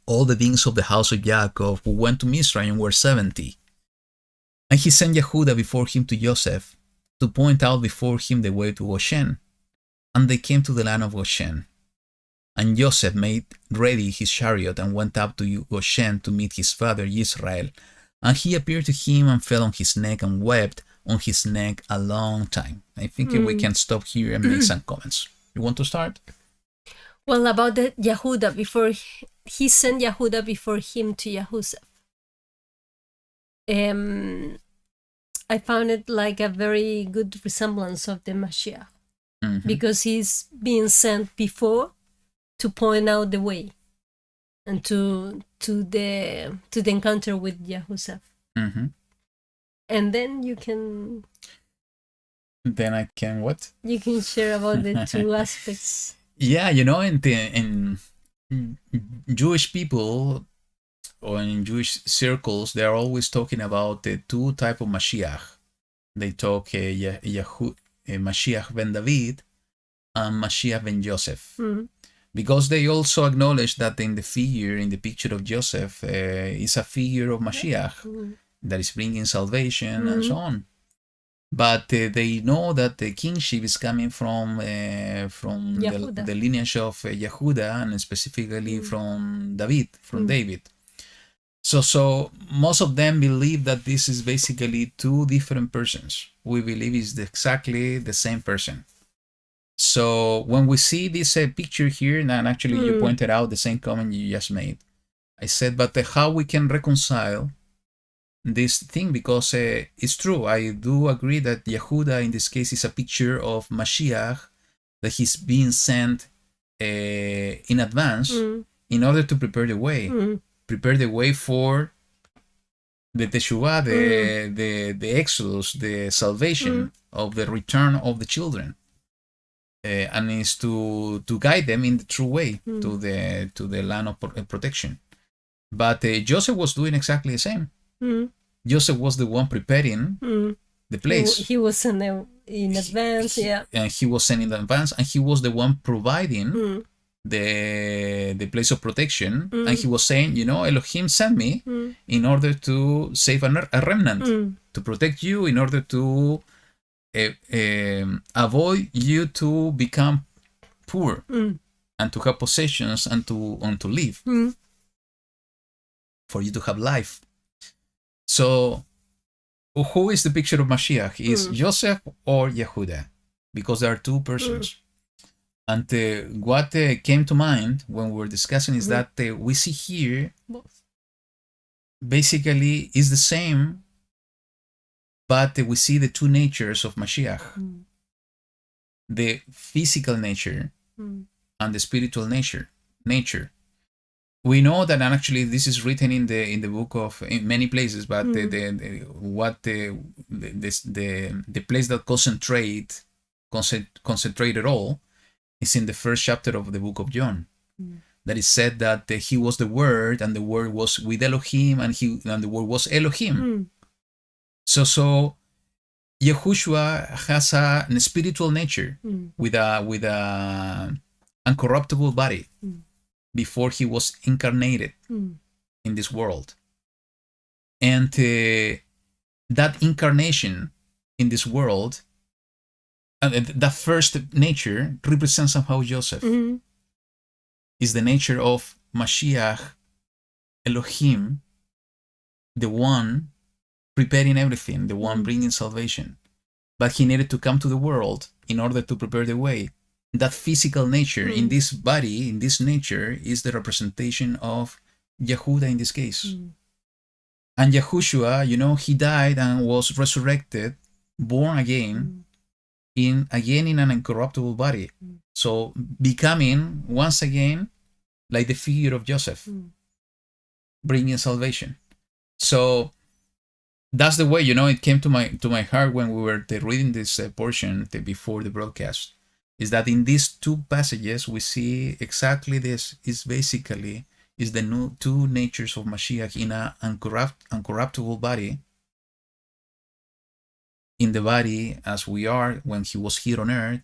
All the beings of the house of Jacob who went to Mizraim were 70. And he sent YaHuWaH before him to Joseph to point out before him the way to Goshen. And they came to the land of Goshen. And Joseph made ready his chariot and went up to Goshen to meet his father Israel. And he appeared to him and fell on his neck and wept on his neck a long time. I think we can stop here and make some comments. You want to start? Well, about the YaHuWaH, before he sent YaHuWaH before him to Joseph. I found it like a very good resemblance of the Mashiach, because he's being sent before to point out the way and to the encounter with Joseph. And then you can Then I can what? you can share about the two aspects. Yeah, in Jewish people or in Jewish circles, they are always talking about the 2 types of Mashiach. They talk Mashiach ben David and Mashiach ben Joseph. Because they also acknowledge that in the picture of Joseph is a figure of Mashiach that is bringing salvation and so on. But they know that the kingship is coming from the lineage of YaHuWaH, and specifically from David, David. So most of them believe that this is basically 2 different persons. We believe it's exactly the same person. So when we see this picture here, and actually you pointed out the same comment you just made, I said, but how we can reconcile this thing, because it's true. I do agree that YaHuWaH in this case is a picture of Mashiach, that he's being sent in advance in order to prepare the way for the Teshuvah, the Exodus, the salvation of the return of the children, and is to guide them in the true way to the land of protection. But Joseph was doing exactly the same. Joseph was the one preparing the place. He was in advance, yeah. And he was sent in advance, and he was the one providing the place of protection. And he was saying, Elohim sent me in order to save a remnant, to protect you, in order to avoid you to become poor and to have possessions and to live, for you to have life. So who is the picture of Mashiach? Is Joseph or YaHuWaH? Because there are 2 persons. And what came to mind when we were discussing is that we see here basically is the same, but we see the 2 natures of Mashiach. The physical nature and the spiritual nature. We know that, and actually this is written in the book in many places, but the place that concentrated all is in the first chapter of the book of John. That is said that he was the Word, and the Word was with Elohim, and the Word was Elohim. So YaHuWaH has a spiritual nature with a uncorruptible body before he was incarnated in this world. And that incarnation in this world, that first nature represents somehow Joseph. Is the nature of Mashiach Elohim, the one preparing everything, the one bringing salvation. But he needed to come to the world in order to prepare the way. That physical nature in this body, in this nature, is the representation of YaHuWaH in this case. And Yahushua, he died and was resurrected, born again, in an incorruptible body. So becoming once again like the figure of Joseph, bringing salvation. So that's the way, it came to my heart when we were reading this portion before the broadcast, is that in these two passages we see exactly this. Is basically is the new two natures of Mashiach in an uncorruptible body, in the body as we are when he was here on earth,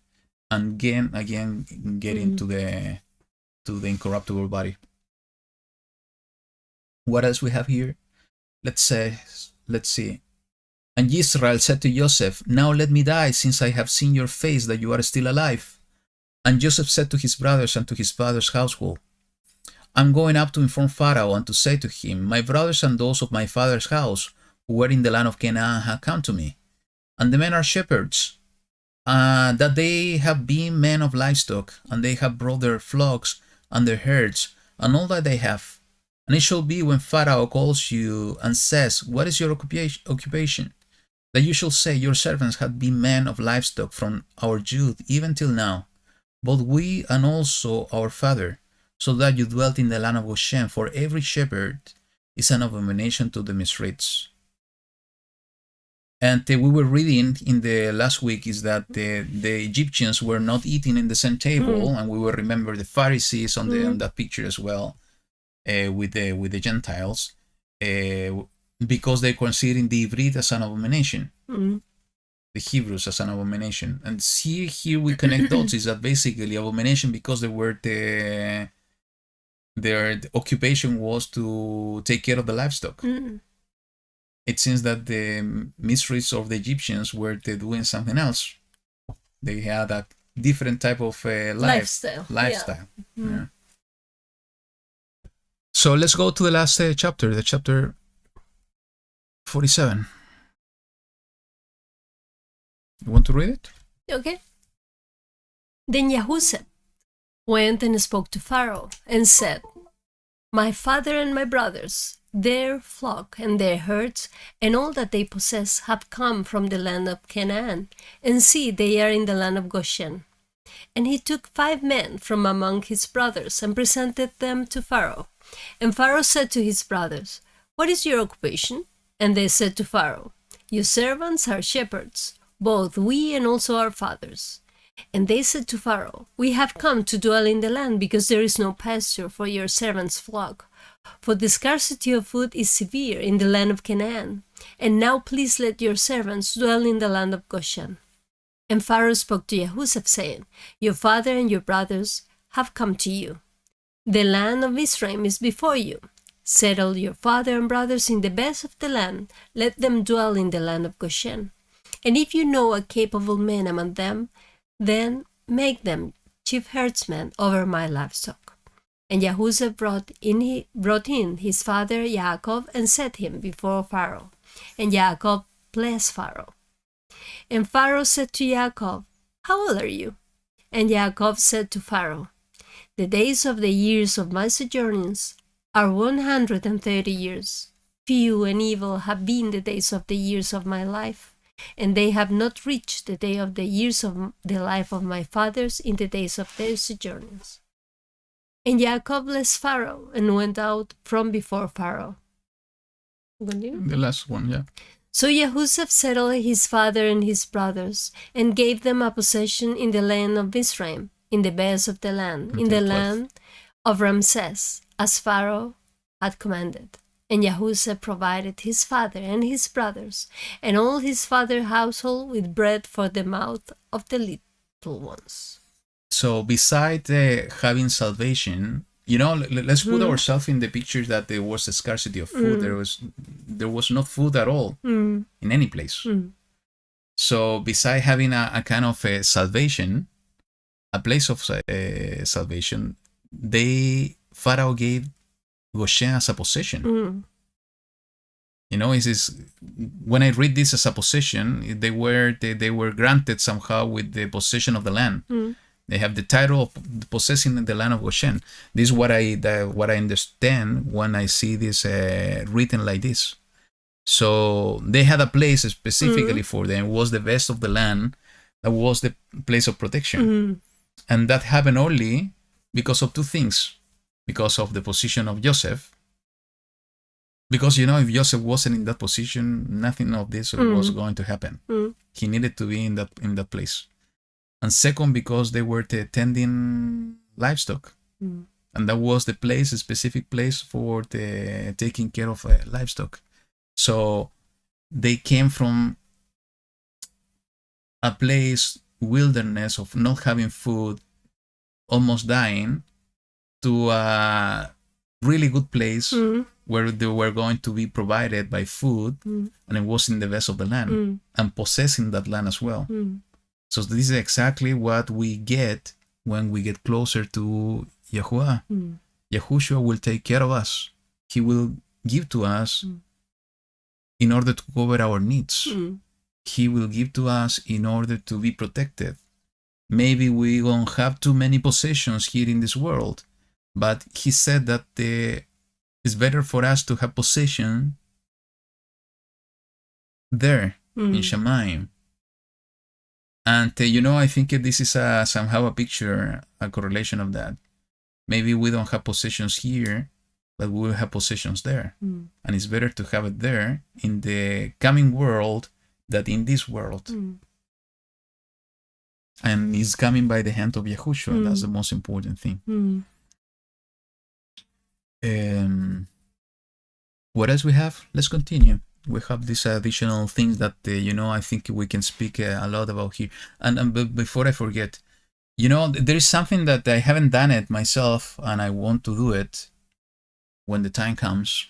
and again getting to the incorruptible body. What else we have here? Let's see. And Israel said to Joseph, "Now let me die, since I have seen your face that you are still alive." And Joseph said to his brothers and to his father's household, "I'm going up to inform Pharaoh and to say to him, my brothers and those of my father's house who were in the land of Canaan have come to me. And the men are shepherds, that they have been men of livestock, and they have brought their flocks and their herds, and all that they have. And it shall be when Pharaoh calls you and says, what is your occupation? That you shall say, your servants have been men of livestock from our youth even till now, both we and also our father, so that you dwelt in the land of Goshen, for every shepherd is an abomination to the Mizrites." And we were reading in the last week is that the Egyptians were not eating in the same table, and we will remember the Pharisees on that picture as well, with the Gentiles, because they're considering the Ivrit as an abomination, the Hebrews as an abomination. And here we connect dots, is that basically abomination because their occupation was to take care of the livestock. It seems that the Mizrites of the Egyptians were doing something else. They had a different type of lifestyle. Yeah. So let's go to the last chapter, the chapter 47. You want to read it? Okay. Then YaHuWaH went and spoke to Pharaoh and said, "My father and my brothers, their flock and their herds, and all that they possess have come from the land of Canaan, and see, they are in the land of Goshen." And he took 5 men from among his brothers and presented them to Pharaoh. And Pharaoh said to his brothers, "What is your occupation?" And they said to Pharaoh, "Your servants are shepherds, both we and also our fathers." And they said to Pharaoh, "We have come to dwell in the land because there is no pasture for your servants' flock. For the scarcity of food is severe in the land of Canaan. And now please let your servants dwell in the land of Goshen." And Pharaoh spoke to YaHuWaH, saying, "Your father and your brothers have come to you. The land of Israel is before you. Settle your father and brothers in the best of the land. Let them dwell in the land of Goshen. And if you know a capable man among them, then make them chief herdsmen over my livestock." And YaHuWaH brought in his father Yaakov and set him before Pharaoh. And Yaakov blessed Pharaoh. And Pharaoh said to Yaakov, "How old are you?" And Yaakov said to Pharaoh, "The days of the years of my sojournings are 130 years. Few and evil have been the days of the years of my life, and they have not reached the day of the years of the life of my fathers in the days of their sojournings." And Yaakov blessed Pharaoh and went out from before Pharaoh. Continue. The last one, yeah. So YaHuWaH settled his father and his brothers, and gave them a possession in the land of Israel, in the best of the land, in the land of Ramses, as Pharaoh had commanded. And YaHuWaH provided his father and his brothers, and all his father's household with bread for the mouth of the little ones. So beside having salvation, let's put ourselves in the picture that there was a scarcity of food. There was not food at all in any place. So beside having a kind of a salvation, a place of salvation, Pharaoh gave Goshen as a possession. Mm. You know, when I read this as a possession, they were granted somehow with the possession of the land. Mm. They have the title of possessing the land of Goshen. This is what I understand when I see this written like this. So they had a place specifically for them. It was the best of the land. That was the place of protection. Mm. And that happened only because of two things. Because of the position of Joseph. Because, if Joseph wasn't in that position, nothing of this was going to happen. Mm. He needed to be in that place. And second, because they were tending livestock. Mm. And that was the place, a specific place for the taking care of livestock. So they came from a place, wilderness of not having food, almost dying, to a really good place where they were going to be provided by food, and it was in the best of the land, and possessing that land as well. So this is exactly what we get when we get closer to YaHuWaH. Yahushua will take care of us. He will give to us in order to cover our needs. He will give to us in order to be protected. Maybe we don't have too many possessions here in this world, but he said that it's better for us to have possession there in Shamayim. And I think this is somehow a picture, a correlation of that. Maybe we don't have possessions here, but we will have possessions there. And it's better to have it there in the coming world than in this world. And it's coming by the hand of Yahushua. That's the most important thing. What else we have? Let's continue. We have these additional things that, I think we can speak a lot about here. And before I forget, there is something that I haven't done it myself, and I want to do it when the time comes,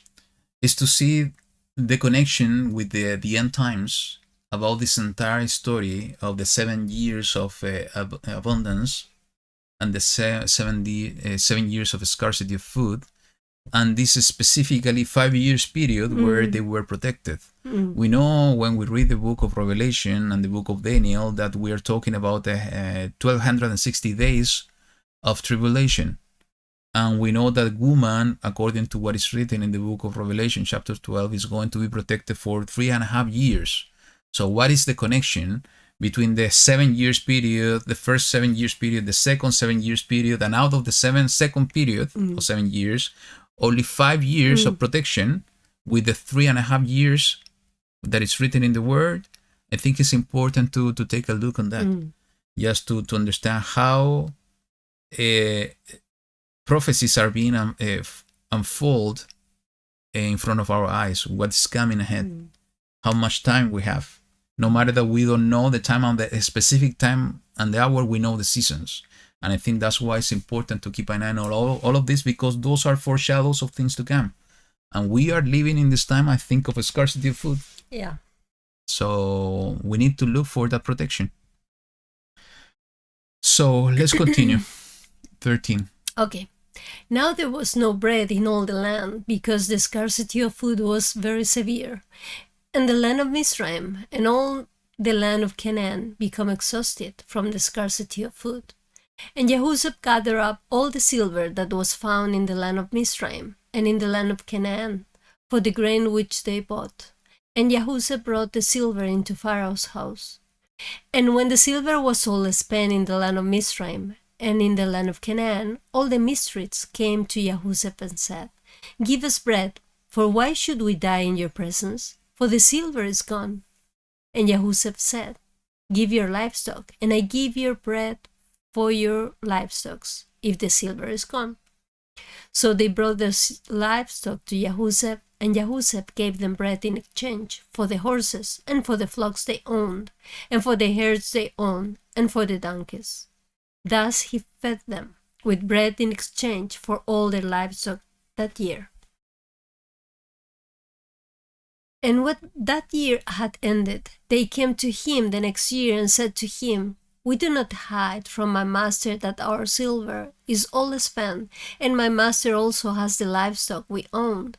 is to see the connection with the end times about this entire story of the 7 years of abundance and the 7 years of scarcity of food. And this is specifically 5 years period where they were protected. We know when we read the book of Revelation and the book of Daniel that we are talking about 1260 days of tribulation. And we know that woman, according to what is written in the book of Revelation, chapter 12, is going to be protected for 3.5 years. So what is the connection between the 7 years period, the first 7 years period, the second 7 years period, and out of the second period of 7 years, only 5 years of protection with the 3.5 years that is written in the word? I think it's important to take a look on that, just to understand how prophecies are being unfold in front of our eyes, what's coming ahead, how much time we have. No matter that we don't know the time, on the specific time and the hour, we know the seasons. And I think that's why it's important to keep an eye on all of this, because those are foreshadows of things to come. And we are living in this time, I think, of a scarcity of food. Yeah. So we need to look for that protection. So let's continue. 13. Okay. Now there was no bread in all the land, because the scarcity of food was very severe. And the land of Mizraim and all the land of Canaan become exhausted from the scarcity of food. And YaHuWaH gathered up all the silver that was found in the land of Mizraim and in the land of Canaan for the grain which they bought. And YaHuWaH brought the silver into Pharaoh's house. And when the silver was all spent in the land of Mizraim and in the land of Canaan, all the Mizrites came to YaHuWaH and said, "Give us bread, for why should we die in your presence? For the silver is gone." And YaHuWaH said, "Give your livestock, and I give your bread for your livestock, if the silver is gone." So they brought their livestock to YaHuWaH, and YaHuWaH gave them bread in exchange for the horses, and for the flocks they owned, and for the herds they owned, and for the donkeys. Thus he fed them with bread in exchange for all their livestock that year. And when that year had ended, they came to him the next year and said to him, we do not hide from my master that our silver is all spent, and my master also has the livestock we owned.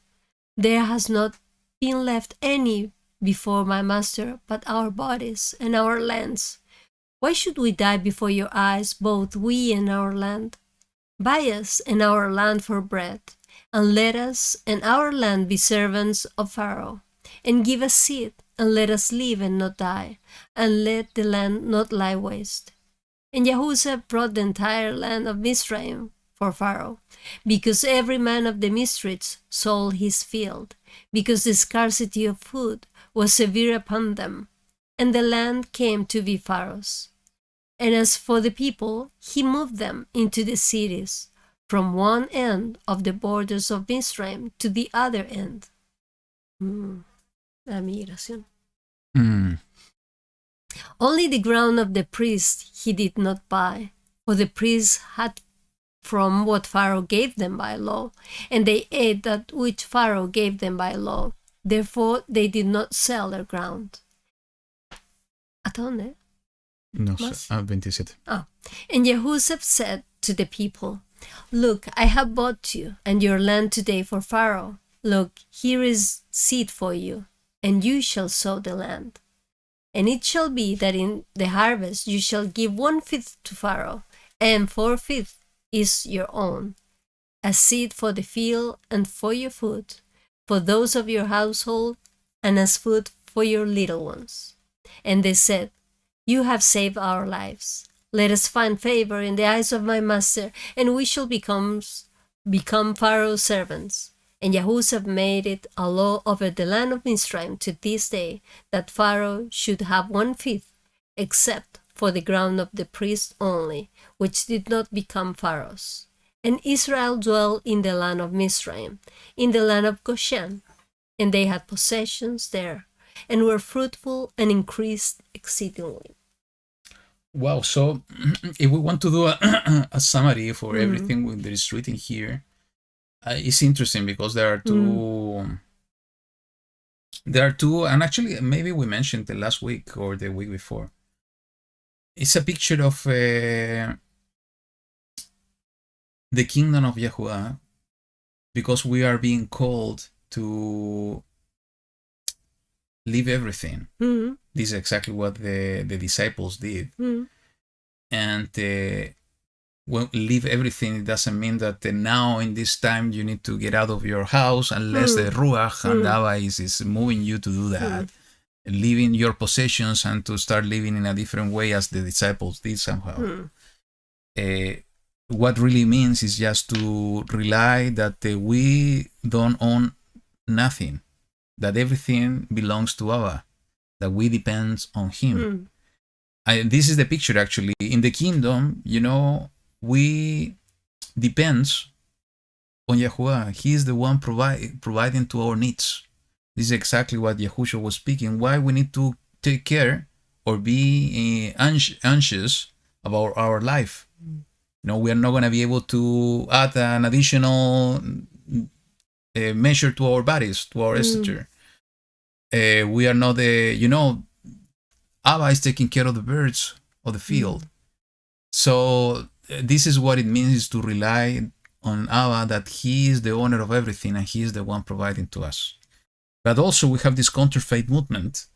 There has not been left any before my master but our bodies and our lands. Why should we die before your eyes, both we and our land? Buy us and our land for bread, and let us and our land be servants of Pharaoh, and give us seed, and let us live and not die, and let the land not lie waste. And YaHuWaH brought the entire land of Mizraim for Pharaoh, because every man of the Mizrites sold his field, because the scarcity of food was severe upon them, and the land came to be Pharaoh's. And as for the people, he moved them into the cities, from one end of the borders of Mizraim to the other end. La migración. Only the ground of the priests he did not buy, for the priests had from what Pharaoh gave them by law, and they ate that which Pharaoh gave them by law. Therefore they did not sell their ground. ¿Hasta dónde? No, Más? 27. And YaHuWaH said to the people, Look, I have bought you and your land today for Pharaoh. Look, here is seed for you, and you shall sow the land. And it shall be that in the harvest you shall give 1/5 to Pharaoh, and 4/5 is your own, as seed for the field and for your food, for those of your household, and as food for your little ones. And they said, You have saved our lives. Let us find favor in the eyes of my master, and we shall become Pharaoh's servants. And YaHuWaH made it a law over the land of Mizraim to this day, that Pharaoh should have 1/5, except for the ground of the priests only, which did not become Pharaoh's. And Israel dwelt in the land of Mizraim, in the land of Goshen, and they had possessions there, and were fruitful and increased exceedingly. Wow, so if we want to do a summary for everything that is written here, it's interesting because there are two, and actually maybe we mentioned the last week or the week before. It's a picture of the kingdom of YaHuWaH, because we are being called to leave everything. This is exactly what the disciples did. And well, leave everything, it doesn't mean that now in this time you need to get out of your house unless the Ruach and Abba is moving you to do that. Leaving your possessions and to start living in a different way as the disciples did somehow. What really means is just to rely that we don't own nothing, that everything belongs to Abba, that we depend on Him. This is the picture actually. In the kingdom, we depend on YaHuWaH. He is the one providing to our needs. This is exactly what YaHuWaH was speaking. Why we need to take care or be anxious about our life. We are not going to be able to add an additional measure to our bodies, to our stature. We are not Abba is taking care of the birds of the field. So this is what it means to rely on Abba, that He is the owner of everything and He is the one providing to us. But also we have this counterfeit movement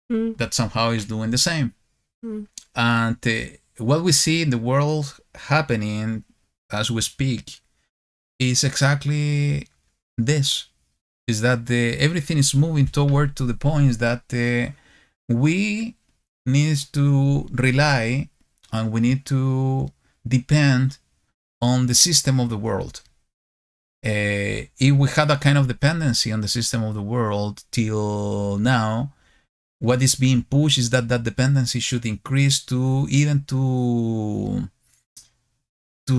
that somehow is doing the same. And what we see in the world happening as we speak is exactly this, is that everything is moving toward to the point that we need to rely and we need to depend on the system of the world. If we had a kind of dependency on the system of the world till now, what is being pushed is that dependency should increase to even to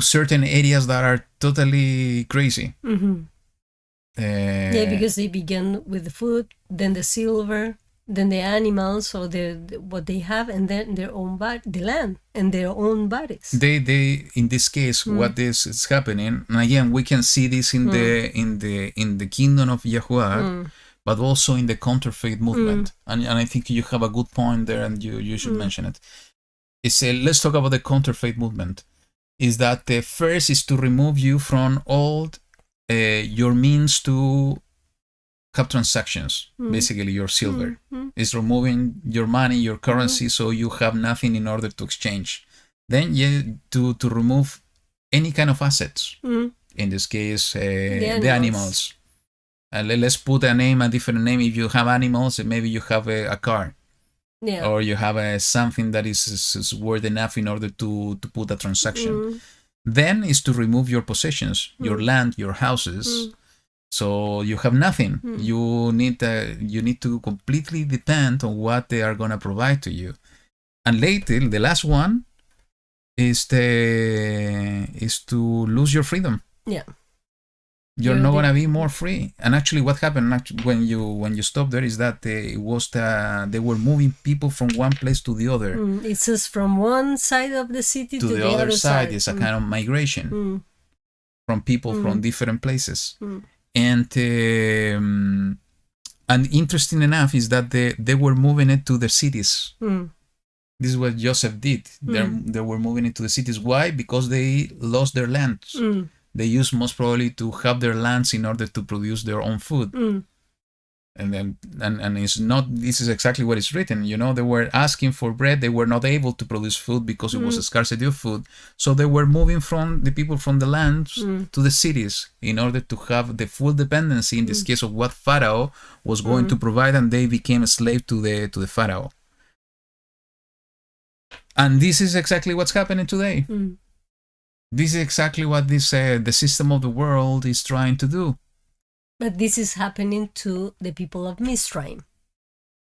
certain areas that are totally crazy. Because they begin with the food, then the silver, then the animals or the what they have, and then their own the land and their own bodies. They in this case, what is happening, and again we can see this in the kingdom of YaHuWaH, but also in the counterfeit movement. And I think you have a good point there, and you should mention it. let's talk about the counterfeit movement. Is that the first is to remove you from all your means to have transactions, basically your silver. It's removing your money, your currency, so you have nothing in order to exchange. Then to remove any kind of assets. In this case, the animals. Let's put a different name. If you have animals, maybe you have a car. Yeah. Or you have something that is worth enough in order to put a transaction. Then is to remove your possessions, your land, your houses. So you have nothing. You need to completely depend on what they are gonna provide to you. And later, the last one is to lose your freedom. Yeah. You're not gonna be more free. And actually, what happened when you stop there is that it was they were moving people from one place to the other. It says from one side of the city to the other side. It's a kind of migration from people from different places. And interesting enough is that they were moving it to the cities. This is what Joseph did. They were moving it to the cities. Why? Because they lost their lands. They used most probably to have their lands in order to produce their own food. And then and it's not, this is exactly what is written. They were asking for bread. They were not able to produce food because it was a scarcity of food. So they were moving from the people from the lands to the cities in order to have the full dependency in this case of what Pharaoh was going to provide, and they became a slave to the Pharaoh. And this is exactly what's happening today. This is exactly what the system of the world is trying to do. But this is happening to the people of Mizraim.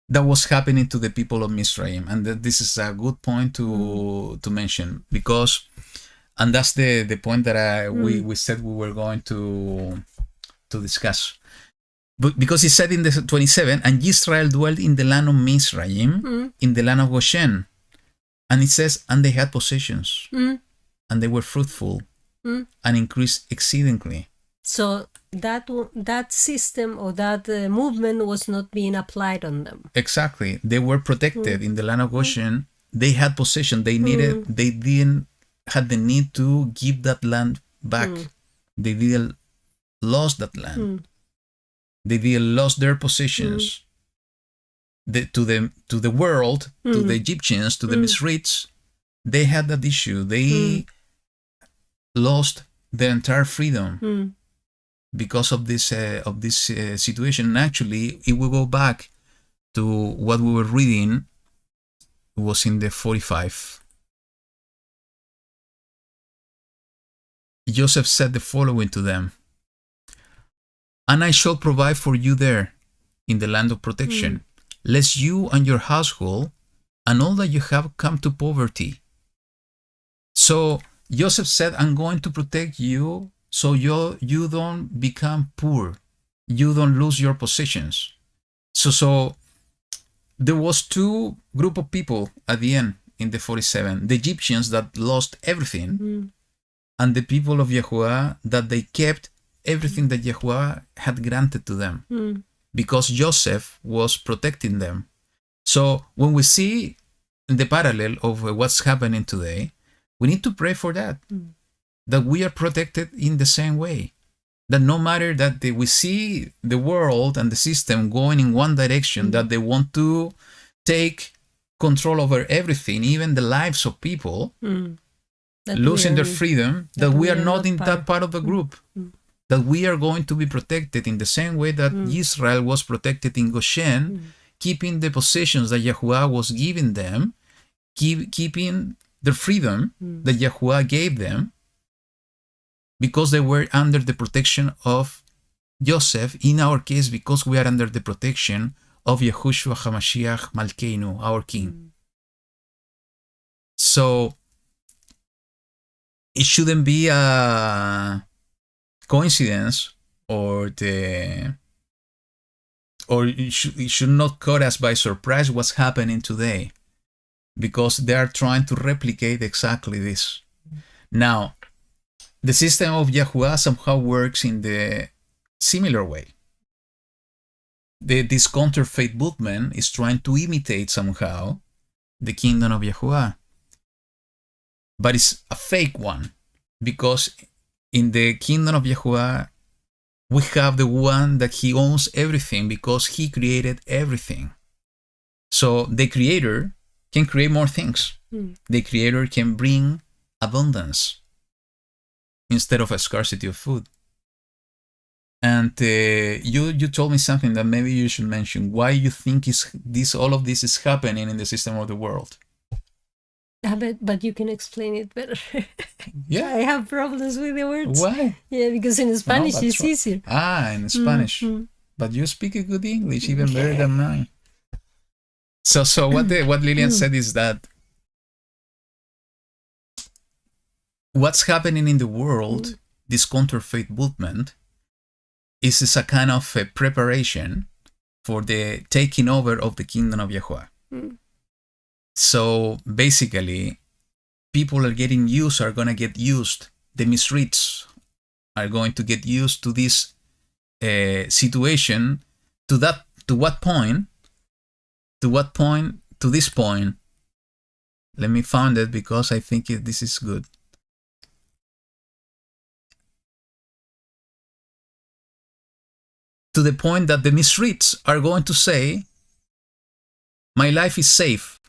That was happening to the people of Mizraim, and this is a good point to mention, because, and that's the point that we said we were going to discuss. But because he said in the 27, and Israel dwelled in the land of Mizraim, in the land of Goshen, and it says, and they had possessions, and they were fruitful, and increased exceedingly. So that system or that movement was not being applied on them. Exactly. They were protected in the land of Goshen. They had possession. They didn't had the need to give that land back. They didn't lost that land. They didn't lost their possessions to the world, to the Egyptians, to the Mizrites. They had that issue. They lost their entire freedom because of this situation. And actually, if we go back to what we were reading, it was in the 45. Joseph said the following to them: and I shall provide for you there in the land of protection, lest you and your household and all that you have come to poverty. So Joseph said, I'm going to protect you so you don't become poor. You don't lose your possessions. So there was two group of people at the end in the 47. The Egyptians that lost everything, and the people of YaHuWaH that they kept everything that YaHuWaH had granted to them, because Joseph was protecting them. So when we see the parallel of what's happening today, we need to pray for that, that we are protected in the same way. That no matter that we see the world and the system going in one direction, that they want to take control over everything, even the lives of people, losing their freedom, that we are not in that part of the group. That we are going to be protected in the same way that Israel was protected in Goshen, keeping the possessions that YaHuWaH was giving them, keeping the freedom that YaHuWaH gave them, because they were under the protection of Joseph. In our case, because we are under the protection of Yahushua HaMashiach Malkeinu, our King. So it shouldn't be a coincidence, or it should not caught us by surprise what's happening today, because they are trying to replicate exactly this. Now, the system of YaHuWaH somehow works in the similar way. This counterfeit movement is trying to imitate somehow the kingdom of YaHuWaH. but it's a fake one, because in the kingdom of YaHuWaH, we have the one that he owns everything because he created everything. So the creator can create more things. The creator can bring abundance instead of a scarcity of food. And you told me something that maybe you should mention. Why you think all of this is happening in the system of the world? But you can explain it better. Yeah. I have problems with the words. Why? Yeah, because in Spanish that's it's right. easier. In Spanish. But you speak a good English, even better than mine. So what Lillian said is that what's happening in the world, this counterfeit movement, is a kind of a preparation for the taking over of the kingdom of YaHuWaH. So basically, people are going to get used. The misreads are going to get used to this situation. To what point? To this point. Let me find it because I think this is good. To the point that the misreads are going to say, my life is safe.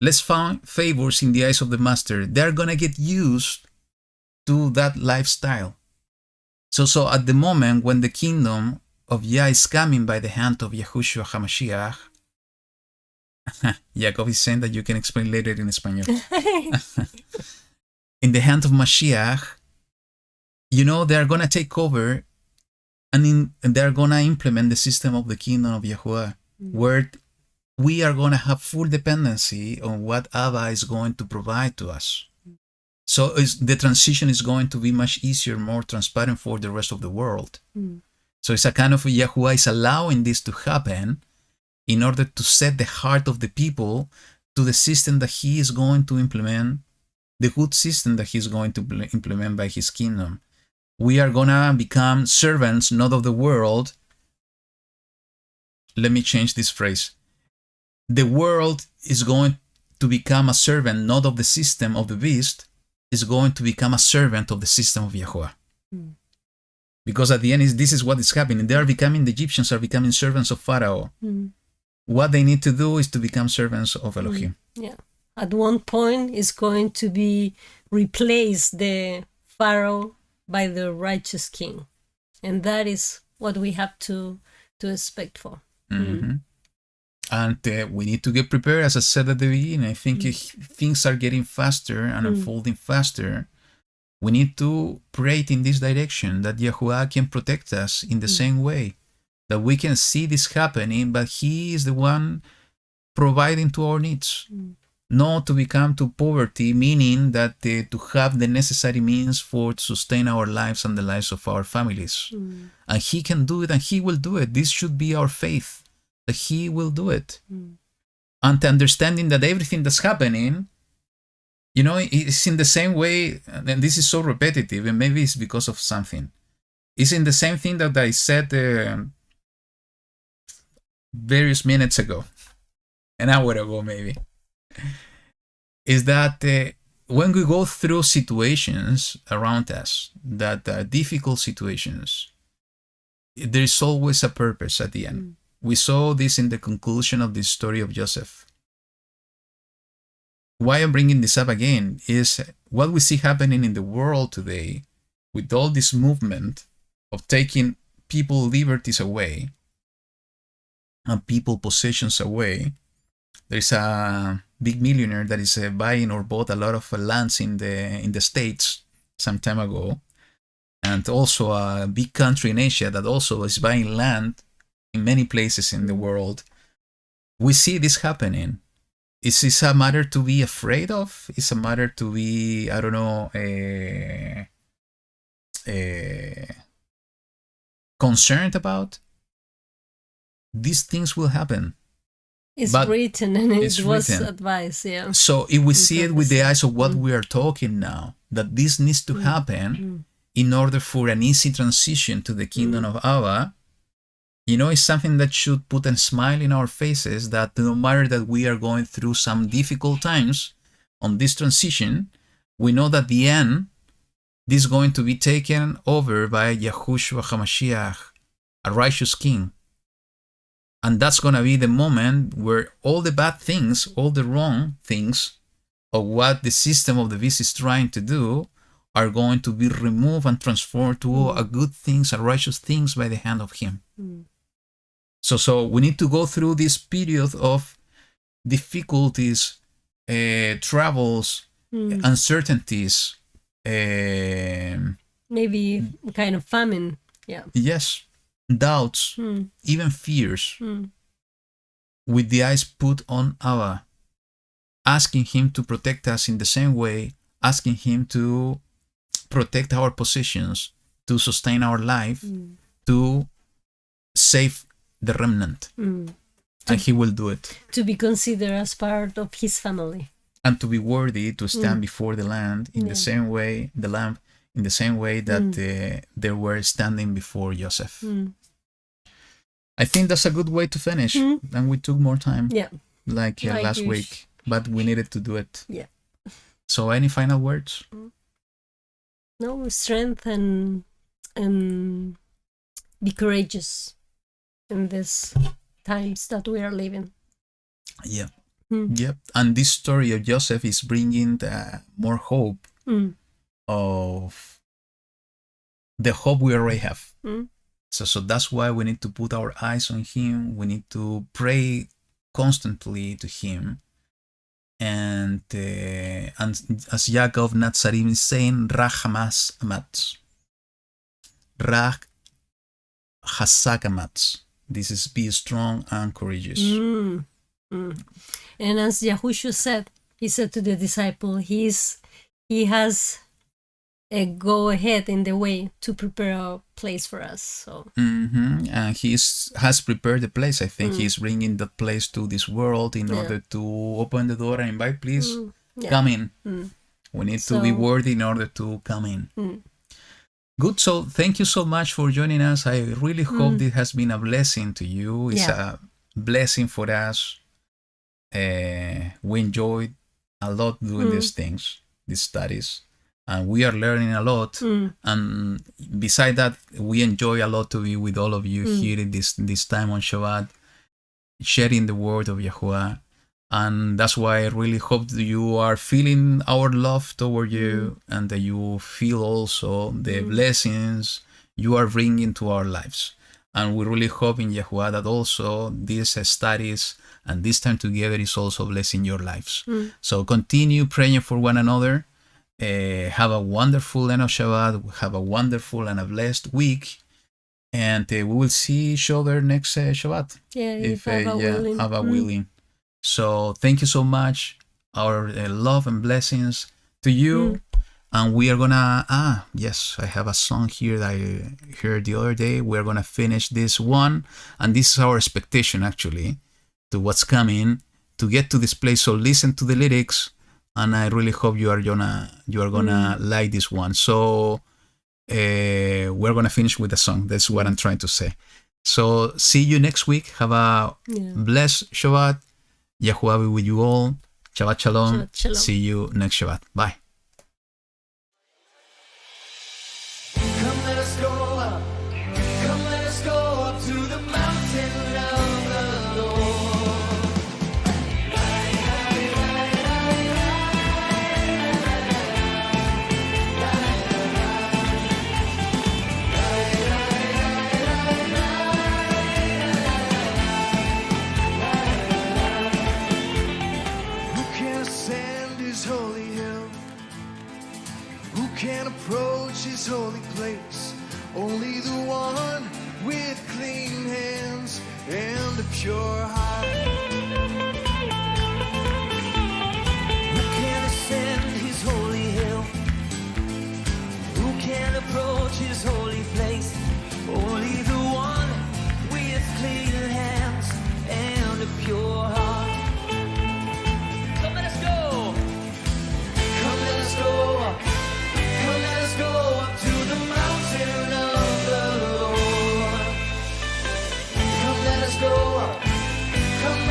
Let's find favors in the eyes of the master. They're going to get used to that lifestyle. So at the moment when the kingdom of Yah is coming by the hand of Yahushua HaMashiach, Jacob is saying that you can explain later in Spanish. In the hand of Mashiach, they're going to take over and they're going to implement the system of the kingdom of YaHuWaH, where we are going to have full dependency on what Abba is going to provide to us. So the transition is going to be much easier, more transparent for the rest of the world. So it's a kind of YaHuWaH is allowing this to happen in order to set the heart of the people to the system that he is going to implement, the good system that he's going to implement by his kingdom. We are going to become servants, not of the world. Let me change this phrase. The world is going to become a servant, not of the system of the beast, is going to become a servant of the system of YaHuWaH. Because at the end, this is what is happening. The Egyptians are becoming servants of Pharaoh. What they need to do is to become servants of Elohim. Yeah. At one point, it's going to be replace the Pharaoh by the righteous king. And that is what we have to expect for. And we need to get prepared, as I said at the beginning. I think if things are getting faster and unfolding faster, we need to pray in this direction, that YaHuWaH can protect us in the same way, that we can see this happening, but he is the one providing to our needs. Not to become to poverty, meaning that to have the necessary means for to sustain our lives and the lives of our families. And he can do it, and he will do it. This should be our faith, that he will do it. And understanding that everything that's happening, it's in the same way, and this is so repetitive, and maybe it's because of something. It's in the same thing that I said various minutes ago, an hour ago maybe, is that when we go through situations around us that are difficult situations, there is always a purpose at the end. We saw this in the conclusion of the story of Joseph. Why I'm bringing this up again is what we see happening in the world today with all this movement of taking people liberties away and people possessions away. There's a big millionaire that is buying or bought a lot of lands in the States some time ago, and also a big country in Asia that also is buying land in many places in the world. We see this happening. Is this a matter to be afraid of? Is a matter to be, I don't know, concerned about? These things will happen. It's But written, and it was written. advice, yeah. So if we see it with the eyes of what we are talking now, that this needs to happen in order for an easy transition to the kingdom of Abba, it's something that should put a smile in our faces, that no matter that we are going through some difficult times, on this transition, we know that the end, this is going to be taken over by YaHuWaH HaMashiach, a righteous king. And that's going to be the moment where all the bad things, all the wrong things of what the system of the beast is trying to do are going to be removed and transformed to a good things, a righteous things by the hand of him. So we need to go through this period of difficulties, troubles, uncertainties, Maybe kind of famine. Yeah. yes, doubts, even fears, with the eyes put on Abba, asking him to protect us in the same way, asking him to protect our possessions, to sustain our life, to save the remnant. And he will do it. To be considered as part of his family. And to be worthy to stand before the land in the same way, the lamb, in the same way that they were standing before Joseph. I think that's a good way to finish. And we took more time, Yeah. like last Vayigash. week, but we needed to do it. Yeah. So, any final words? No, strength and be courageous in these times that we are living. Yeah. Yep. And this story of Joseph is bringing more hope of the hope we already have. So that's why we need to put our eyes on him. We need to pray constantly to him. And as Yaakov Natzarim is saying, Rach Hamas Amatz. Rach Hasak Amatz. This is be strong and courageous. And as Yahushua said, he said to the disciple, he has a go ahead in the way to prepare a place for us. So And he has prepared the place. I think he's bringing the place to this world in order to open the door and invite, please come in. We need to be worthy in order to come in. Good. So thank you so much for joining us. I really hope this has been a blessing to you. It's a blessing for us. We enjoyed a lot doing these things, these studies, and we are learning a lot. And beside that, we enjoy a lot to be with all of you here in this time on Shabbat, sharing the word of YaHuWaH. And that's why I really hope that you are feeling our love toward you and that you feel also the blessings you are bringing to our lives. And we really hope in YaHuWaH that also these studies and this time together is also blessing your lives. So continue praying for one another. Have a wonderful end of Shabbat. Have a wonderful and a blessed week. And we will see each other next Shabbat. yeah, if Abba willing. Abba willing. So thank you so much. Our love and blessings to you. And we are gonna, yes, I have a song here that I heard the other day. We're gonna finish this one. And this is our expectation actually to what's coming to get to this place. So listen to the lyrics. And I really hope you are gonna like this one. So we're gonna finish with the song. That's what I'm trying to say. So see you next week. Have a blessed Shabbat. YaHuWaH be with you all. Shabbat Shalom. Shabbat Shalom. See you next Shabbat. Bye. Come let us go up. Come let us go up to the mountain of the Lord. Who can ascend his holy hill? Who can approach his holy place? Only the one with clean hands and a pure heart. Who can ascend his holy hill? Who can approach his holy place? Only the one with clean hands and a pure heart. Come let us go. Come let us go up. Come let us go up to the mountain of the Lord. Come let us go up. Come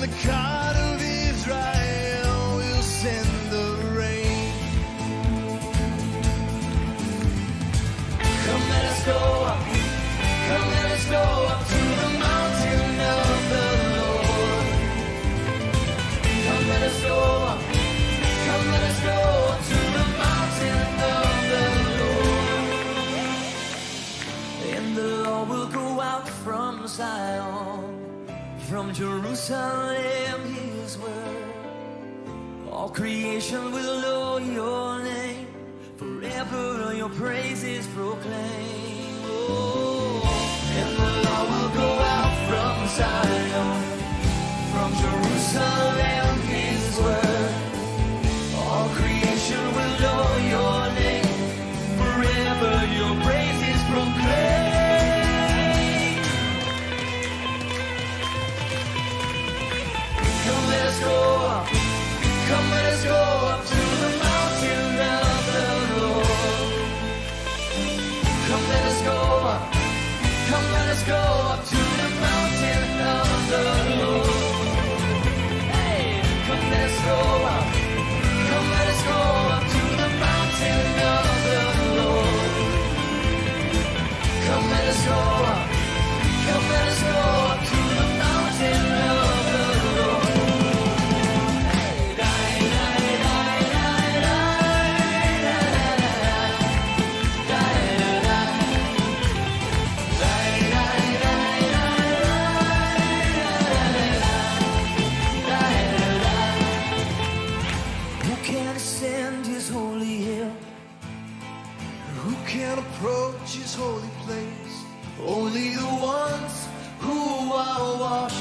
and the God of Israel will send the rain. Come let us go up, come let us go up to the mountain of the Lord. Come let us go up, come let us go up to the mountain of the Lord. And the Lord will go out from Zion, from Jerusalem His word. All creation will know your name, forever your praises proclaim. Oh, and the Lord will go out from Zion, from Jerusalem His word. All creation will know your name, forever your praises proclaim. Come let us go up, come let us go up to the mountain of the Lord. Come let us go up, come let us go up to the mountain of the Lord. Hey, come let us go up, come let us go up to the mountain of the Lord. Come let us go up, come let us go up to the mountain of the Lord. Who can ascend his holy hill? Who can approach his holy place? Only the ones who are washed